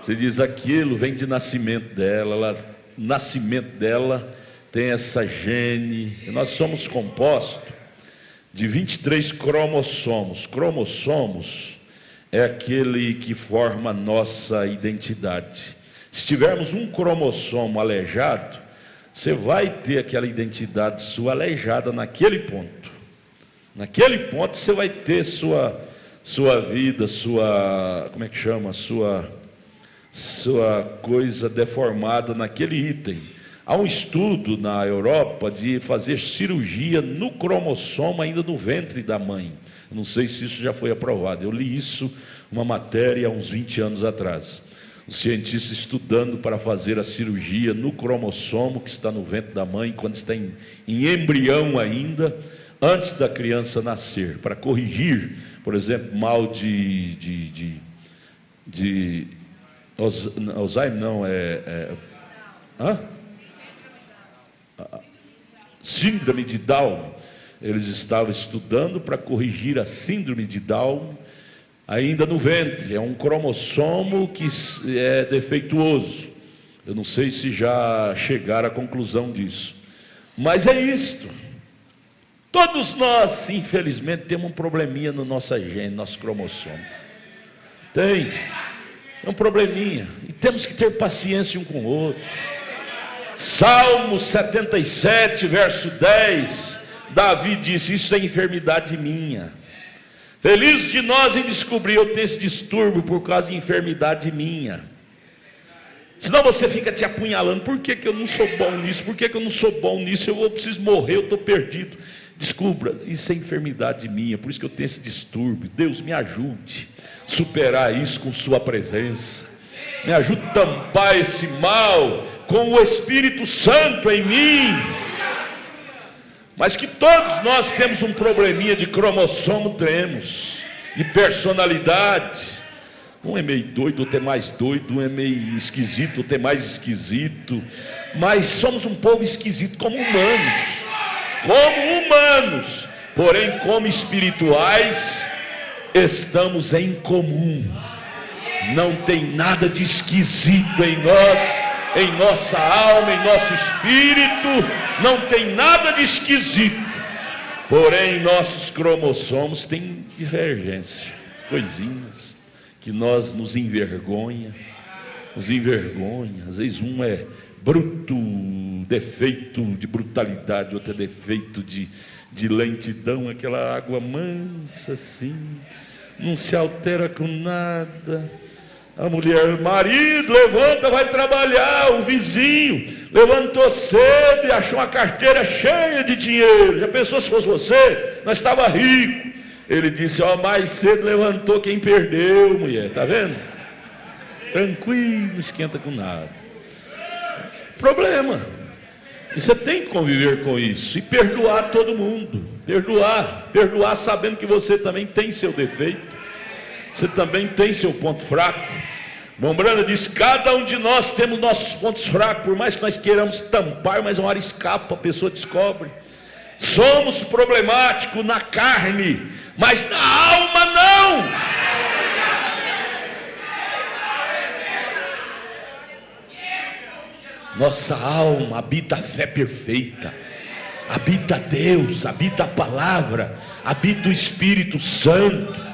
Você diz: aquilo vem de nascimento dela, o nascimento dela tem essa gene. Nós somos compostos de 23 cromossomos. Cromossomos é aquele que forma a nossa identidade. Se tivermos um cromossomo aleijado, você vai ter aquela identidade sua aleijada naquele ponto. Naquele ponto você vai ter sua vida, como é que chama? Sua coisa deformada naquele item. Há um estudo na Europa de fazer cirurgia no cromossomo ainda no ventre da mãe. Não sei se isso já foi aprovado. Eu li isso, uma matéria há uns 20 anos atrás. Os cientistas estudando para fazer a cirurgia no cromossomo que está no ventre da mãe, quando está em embrião ainda, antes da criança nascer, para corrigir, por exemplo, mal de Alzheimer, não, síndrome de Down. Eles estavam estudando para corrigir a síndrome de Down ainda no ventre. É um cromossomo que é defeituoso. Eu não sei se já chegaram à conclusão disso, mas é isto. Todos nós, infelizmente, temos um probleminha no nosso gene, nosso cromossomo. É um probleminha. E temos que ter paciência um com o outro. Salmo 77, verso 10, Davi disse: isso é enfermidade minha. Feliz de nós em descobrir eu tenho esse distúrbio por causa de enfermidade minha. Senão você fica te apunhalando. Por que eu não sou bom nisso? Por que eu não sou bom nisso? Eu preciso morrer, eu estou perdido. Descubra, isso é enfermidade minha, por isso que eu tenho esse distúrbio. Deus me ajude a superar isso com sua presença. Me ajude a tampar esse mal com o Espírito Santo em mim. Mas que todos nós temos um probleminha de cromossomo, temos, de personalidade. Um é meio doido, outro é mais doido, um é meio esquisito, outro é mais esquisito. Mas somos um povo esquisito como humanos. Porém como espirituais, estamos em comum. Não tem nada de esquisito em nós, em nossa alma, em nosso espírito, não tem nada de esquisito. Porém nossos cromossomos têm divergência, coisinhas que nós nos envergonha. Às vezes um é bruto, defeito de brutalidade, outro é defeito de lentidão, aquela água mansa assim, não se altera com nada. A mulher, marido, levanta, vai trabalhar. O vizinho levantou cedo e achou uma carteira cheia de dinheiro. Já pensou se fosse você? Nós estava rico. Ele disse: mais cedo levantou quem perdeu, mulher, tá vendo? Tranquilo, não esquenta com nada. Problema. E você tem que conviver com isso e perdoar todo mundo. Perdoar sabendo que você também tem seu defeito. Você também tem seu ponto fraco. Irmão Branda diz: cada um de nós temos nossos pontos fracos, por mais que nós queiramos tampar, mas uma hora escapa, a pessoa descobre. Somos problemáticos na carne, mas na alma não. Nossa alma habita a fé perfeita, habita Deus, habita a palavra, habita o Espírito Santo.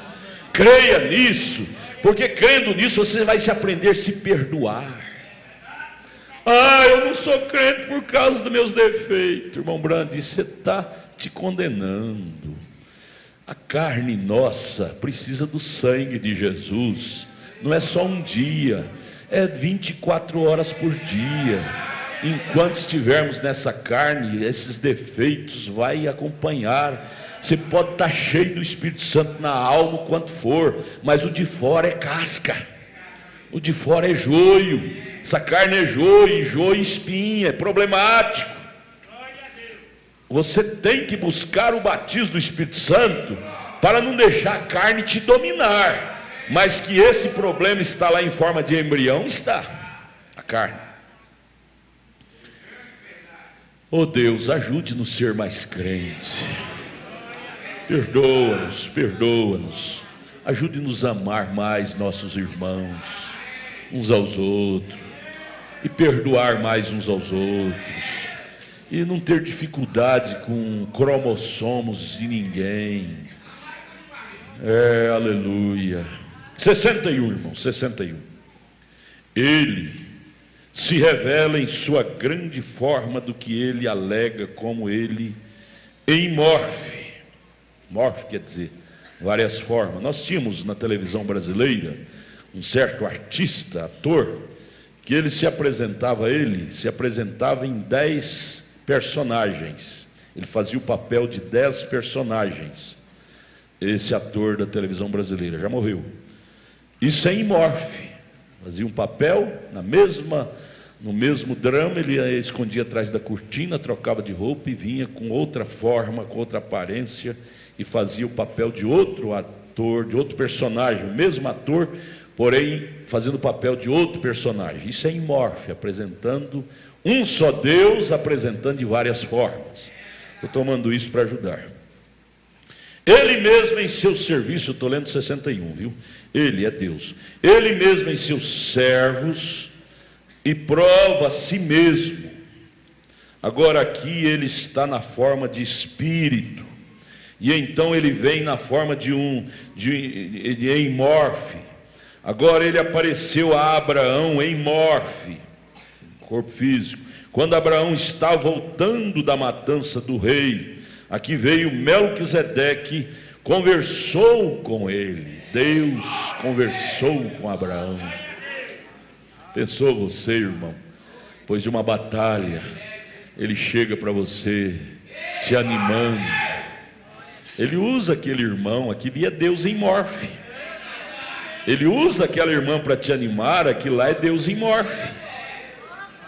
Creia nisso, porque crendo nisso você vai se aprender a se perdoar. Eu não sou crente por causa dos meus defeitos. Irmão Brandi, você está te condenando. A carne nossa precisa do sangue de Jesus. Não é só um dia, é 24 horas por dia. Enquanto estivermos nessa carne, esses defeitos vai acompanhar. Você pode estar cheio do Espírito Santo na alma, o quanto for, mas o de fora é casca, o de fora é joio. Essa carne é joio, joio e espinha, é problemático. Você tem que buscar o batismo do Espírito Santo para não deixar a carne te dominar. Mas que esse problema está lá em forma de embrião, está, a carne. Oh Deus, ajude-nos a ser mais crentes. Perdoa-nos, perdoa-nos. Ajude-nos a amar mais nossos irmãos, uns aos outros, e perdoar mais uns aos outros, e não ter dificuldade com cromossomos de ninguém. Aleluia. 61, irmão, 61. Ele se revela em sua grande forma do que ele alega como ele em morfe. Morfe quer dizer várias formas. Nós tínhamos na televisão brasileira um certo artista, ator, que ele se apresentava em 10 personagens. Ele fazia o papel de 10 personagens. Esse ator da televisão brasileira já morreu. Isso é em morfe. Fazia um papel no mesmo drama, ele escondia atrás da cortina, trocava de roupa e vinha com outra forma, com outra aparência, e fazia o papel de outro ator, de outro personagem, o mesmo ator, porém fazendo o papel de outro personagem. Isso é em morfe, apresentando um só Deus, apresentando de várias formas. Estou tomando isso para ajudar. Ele mesmo em seu serviço, eu estou lendo 61, viu? Ele é Deus. Ele mesmo em seus servos, e prova a si mesmo. Agora aqui ele está na forma de espírito, e então ele vem na forma em morfe. Agora ele apareceu a Abraão em morfe, corpo físico, quando Abraão está voltando da matança do rei. Aqui veio Melquisedeque, conversou com ele. Deus conversou com Abraão. Pensou você, irmão, depois de uma batalha, ele chega para você, te animando. Ele usa aquele irmão, aquele é Deus em morfe. Ele usa aquela irmã para te animar, aquilo lá é Deus em morfe.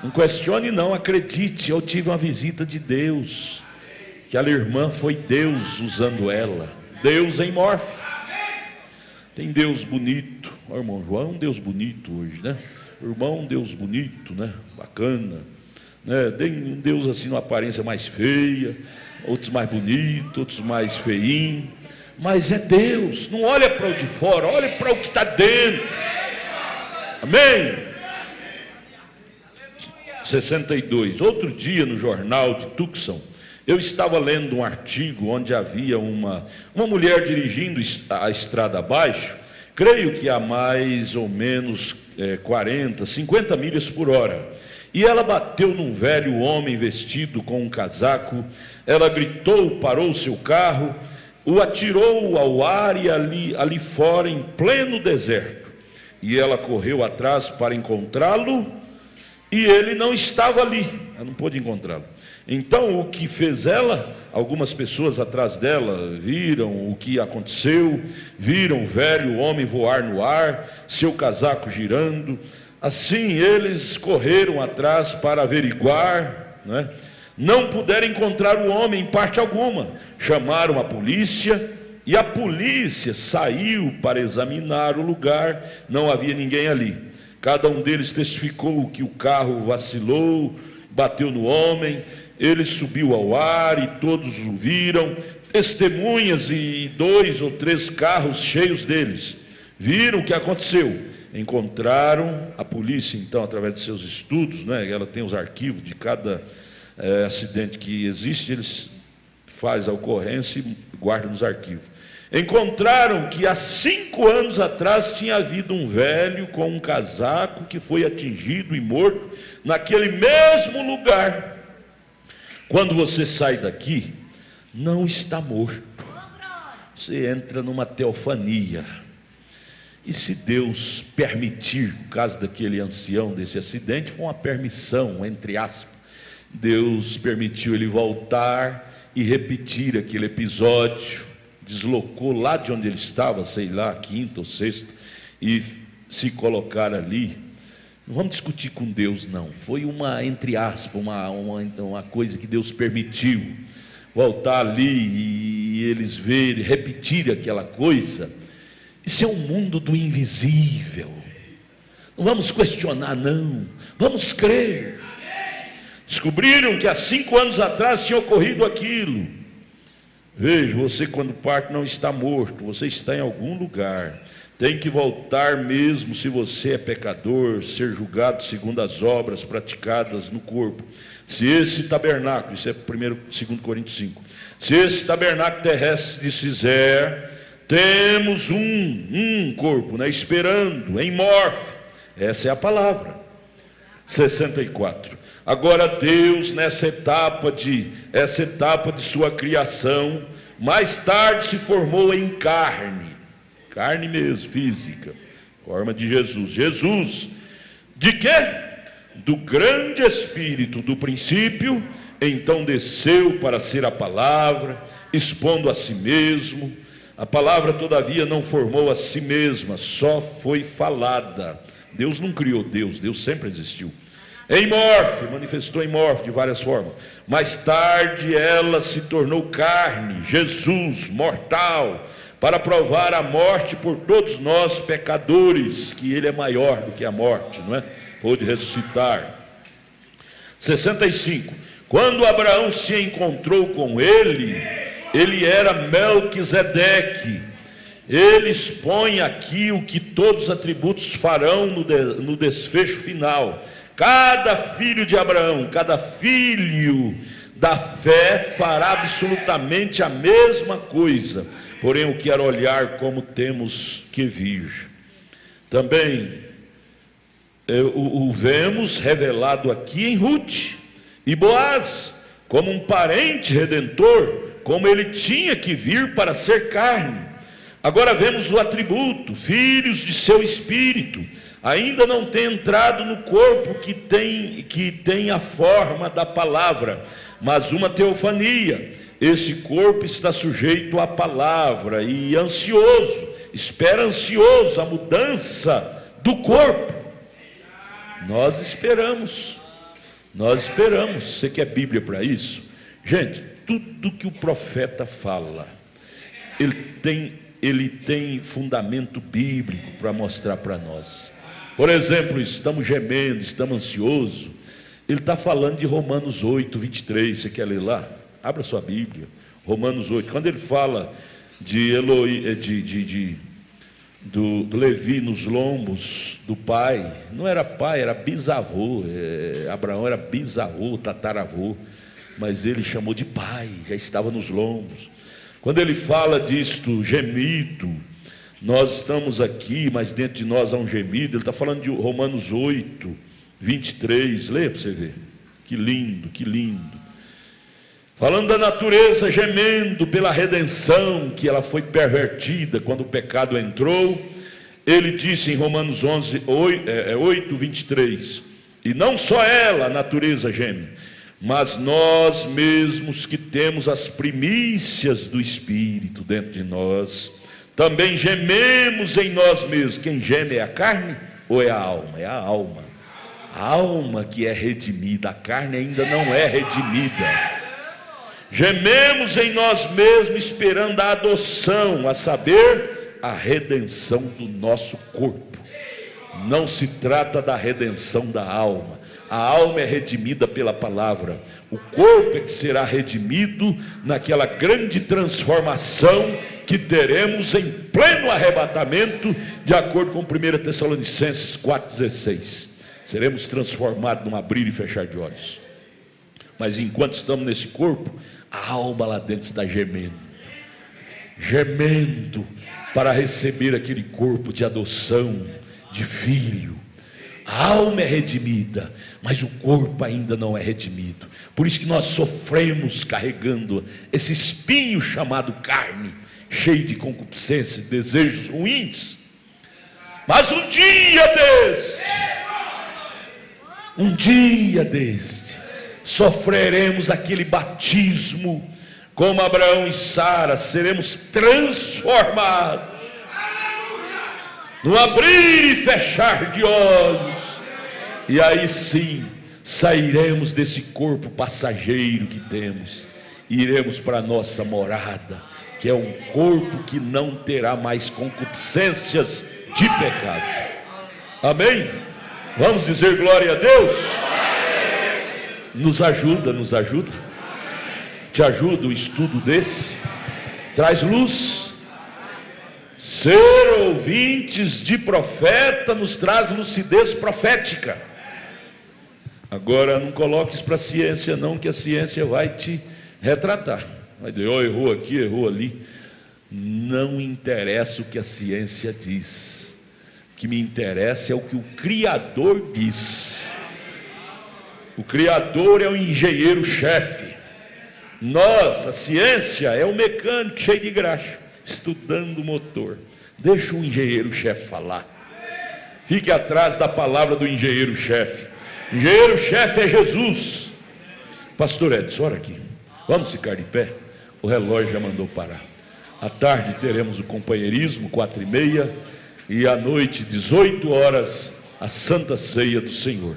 Não questione não, acredite, eu tive uma visita de Deus. Aquela irmã foi Deus usando ela, Deus em morfe. Tem Deus bonito, o irmão João é um Deus bonito hoje, né? Irmão, um Deus bonito, né? Bacana, né? Tem um Deus assim, uma aparência mais feia, outros mais bonitos, outros mais feinhos, mas é Deus. Não olha para o de fora, olha para o que está dentro. Amém? 62. Outro dia no jornal de Tucson, eu estava lendo um artigo onde havia uma mulher dirigindo a estrada abaixo, creio que a mais ou menos 40, 50 milhas por hora. E ela bateu num velho homem vestido com um casaco, ela gritou, parou o seu carro, o atirou ao ar e ali fora, em pleno deserto. E ela correu atrás para encontrá-lo, e ele não estava ali, ela não pôde encontrá-lo. Então o que fez ela, algumas pessoas atrás dela viram o que aconteceu, viram o velho homem voar no ar, seu casaco girando. Assim eles correram atrás para averiguar, não puderam encontrar o homem em parte alguma. Chamaram a polícia E a polícia saiu para examinar o lugar, não havia ninguém ali. Cada um deles testificou que o carro vacilou, bateu no homem, ele subiu ao ar e todos o viram. Testemunhas e 2 ou 3 carros cheios deles viram o que aconteceu. Encontraram, a polícia então, através de seus estudos, né, ela tem os arquivos de cada acidente que existe, eles fazem a ocorrência e guardam nos arquivos. Encontraram que há 5 anos atrás tinha havido um velho com um casaco que foi atingido e morto naquele mesmo lugar. Quando você sai daqui, não está morto. Você entra numa teofania. E se Deus permitir, no caso daquele ancião desse acidente, foi uma permissão, entre aspas. Deus permitiu ele voltar e repetir aquele episódio. Deslocou lá de onde ele estava, sei lá, 5ª ou 6ª, e se colocar ali. Não vamos discutir com Deus, não. Foi uma, entre aspas, uma coisa que Deus permitiu. Voltar ali e eles verem, repetir aquela coisa. Isso é um mundo do invisível. Não vamos questionar, não. Vamos crer. Descobriram que há 5 anos atrás tinha ocorrido aquilo. Veja, você quando parte não está morto, você está em algum lugar. Tem que voltar mesmo se você é pecador, ser julgado segundo as obras praticadas no corpo. Se esse tabernáculo, isso é 2 Coríntios 5, se esse tabernáculo terrestre se desfizer, temos um corpo, né, esperando, em morte. Essa é a palavra. 64. Agora Deus, nessa etapa de sua criação, mais tarde se formou em carne mesmo, física, forma de Jesus. Jesus, de quê? Do grande Espírito do princípio, então desceu para ser a palavra, expondo a si mesmo. A palavra, todavia, não formou a si mesma, só foi falada. Deus não criou Deus sempre existiu. Em morfe, manifestou em morfe de várias formas. Mais tarde ela se tornou carne, Jesus, mortal, para provar a morte por todos nós pecadores, que ele é maior do que a morte, não é? Pôde ressuscitar. 65. Quando Abraão se encontrou com ele era Melquisedeque. Ele expõe aqui o que todos os atributos farão no desfecho final. Cada filho de Abraão, cada filho da fé fará absolutamente a mesma coisa. Porém, eu quero olhar como temos que vir. Também o vemos revelado aqui em Ruth e Boaz, como um parente redentor, como ele tinha que vir para ser carne. Agora vemos o atributo, filhos de seu espírito. Ainda não tem entrado no corpo que tem a forma da palavra, mas uma teofania. Esse corpo está sujeito à palavra e espera ansioso a mudança do corpo. Nós esperamos. Você quer Bíblia para isso? Gente, tudo que o profeta fala, ele tem fundamento bíblico para mostrar para nós. Por exemplo, estamos gemendo, estamos ansiosos. Ele está falando de Romanos 8, 23. Você quer ler lá? Abra sua Bíblia. Romanos 8. Quando ele fala de do Levi nos lombos do pai, não era pai, era bisavô. Abraão era bisavô, tataravô, mas ele chamou de pai, já estava nos lombos. Quando ele fala disto, gemido, nós estamos aqui, mas dentro de nós há um gemido. Ele está falando de Romanos 8, 23, leia para você ver, que lindo, que lindo. Falando da natureza gemendo pela redenção, que ela foi pervertida quando o pecado entrou. Ele disse em Romanos 8, 23, e não só ela, a natureza geme, mas nós mesmos que temos as primícias do Espírito dentro de nós, também gememos em nós mesmos. Quem geme é a carne ou é a alma? É a alma. A alma que é redimida, a carne ainda não é redimida. Gememos em nós mesmos esperando a adoção, a saber, a redenção do nosso corpo. Não se trata da redenção da alma. A alma é redimida pela palavra. O corpo é que será redimido naquela grande transformação que teremos em pleno arrebatamento, de acordo com 1 Tessalonicenses 4,16. Seremos transformados num abrir e fechar de olhos. Mas enquanto estamos nesse corpo, a alma lá dentro está gemendo, gemendo para receber aquele corpo de adoção, de filho. A alma é redimida, mas o corpo ainda não é redimido. Por isso que nós sofremos carregando esse espinho chamado carne, cheio de concupiscência, desejos ruins. Mas um dia deste, sofreremos aquele batismo, como Abraão e Sara, seremos transformados, no abrir e fechar de olhos, e aí sim, sairemos desse corpo passageiro que temos, e iremos para a nossa morada, que é um corpo que não terá mais concupiscências de pecado. Amém? Vamos dizer glória a Deus? Nos ajuda, te ajuda o estudo desse, traz luz. Ser ouvintes de profeta nos traz lucidez profética. Agora não coloque isso para a ciência não, que a ciência vai te retratar, vai dizer, errou aqui, errou ali. Não interessa o que a ciência diz, o que me interessa é o que o Criador diz. O Criador é o engenheiro-chefe. Nós, a ciência, é o mecânico cheio de graxa, estudando o motor. Deixa o engenheiro-chefe falar. Fique atrás da palavra do engenheiro-chefe. O engenheiro-chefe é Jesus. Pastor Edson, ora aqui. Vamos ficar de pé? O relógio já mandou parar. À tarde teremos o companheirismo, 4h30. E à noite, 18 horas, a Santa Ceia do Senhor.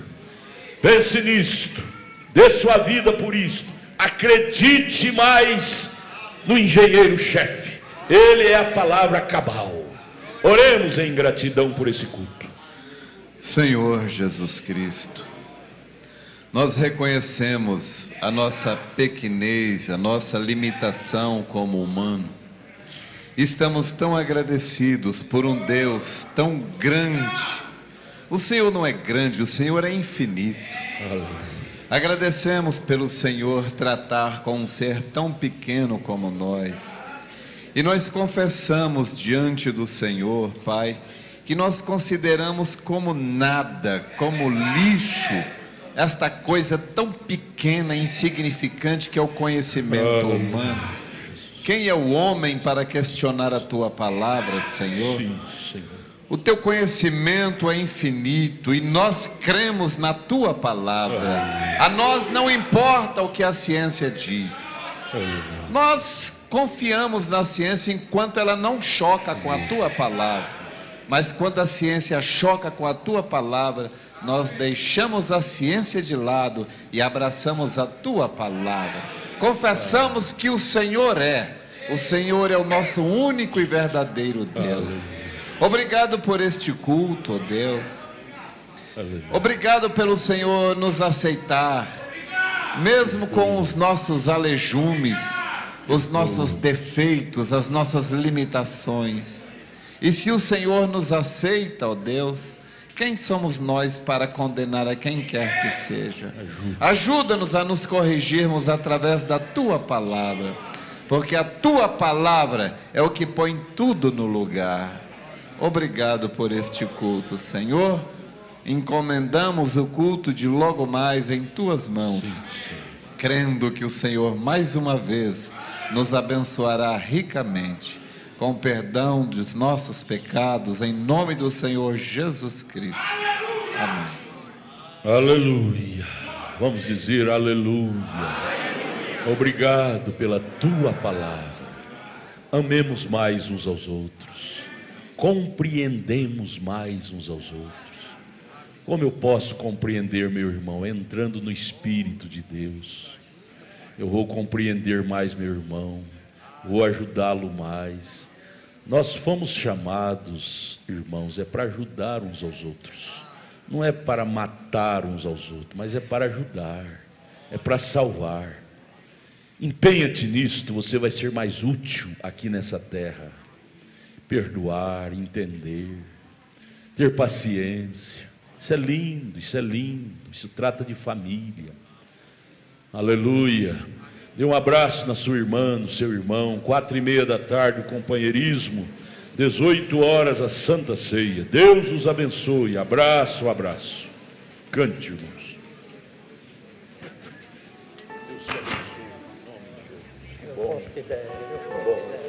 Pense nisto, dê sua vida por isto, acredite mais no engenheiro-chefe, ele é a palavra cabal. Oremos em gratidão por esse culto. Senhor Jesus Cristo, nós reconhecemos a nossa pequenez, a nossa limitação como humano. Estamos tão agradecidos por um Deus tão grande. O Senhor não é grande, o Senhor é infinito. Agradecemos pelo Senhor tratar com um ser tão pequeno como nós. E nós confessamos diante do Senhor, Pai, que nós consideramos como nada, como lixo, esta coisa tão pequena e insignificante que é o conhecimento humano. Quem é o homem para questionar a Tua palavra, Senhor? Sim, Senhor. O Teu conhecimento é infinito e nós cremos na Tua palavra. A nós não importa o que a ciência diz. Nós confiamos na ciência enquanto ela não choca com a Tua palavra. Mas quando a ciência choca com a Tua palavra, nós deixamos a ciência de lado e abraçamos a Tua palavra. Confessamos que o Senhor é o nosso único e verdadeiro Deus. Obrigado por este culto, ó Deus. Obrigado pelo Senhor nos aceitar, mesmo com os nossos alelumes, os nossos defeitos, as nossas limitações. E se o Senhor nos aceita, ó Deus, quem somos nós para condenar a quem quer que seja? Ajuda-nos a nos corrigirmos através da Tua palavra, porque a Tua palavra é o que põe tudo no lugar. Obrigado por este culto, Senhor. Encomendamos o culto de logo mais em Tuas mãos, crendo que o Senhor mais uma vez nos abençoará ricamente, com perdão dos nossos pecados, em nome do Senhor Jesus Cristo. Amém. Aleluia. Vamos dizer aleluia. Obrigado pela Tua palavra. Amemos mais uns aos outros. Compreendemos mais uns aos outros. Como eu posso compreender meu irmão? Entrando no Espírito de Deus, eu vou compreender mais meu irmão, vou ajudá-lo mais. Nós fomos chamados, irmãos, é para ajudar uns aos outros. Não é para matar uns aos outros, mas é para ajudar, é para salvar. Empenha-te nisto, você vai ser mais útil aqui nessa terra. Perdoar, entender, ter paciência. Isso é lindo, isso é lindo. Isso trata de família. Aleluia. Dê um abraço na sua irmã, no seu irmão. 4:30 da tarde, o companheirismo. 18 horas, a Santa Ceia. Deus os abençoe. Abraço, abraço. Cante, irmãos. Deus te abençoe. Em nome de Jesus. Bom.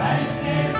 Vai ser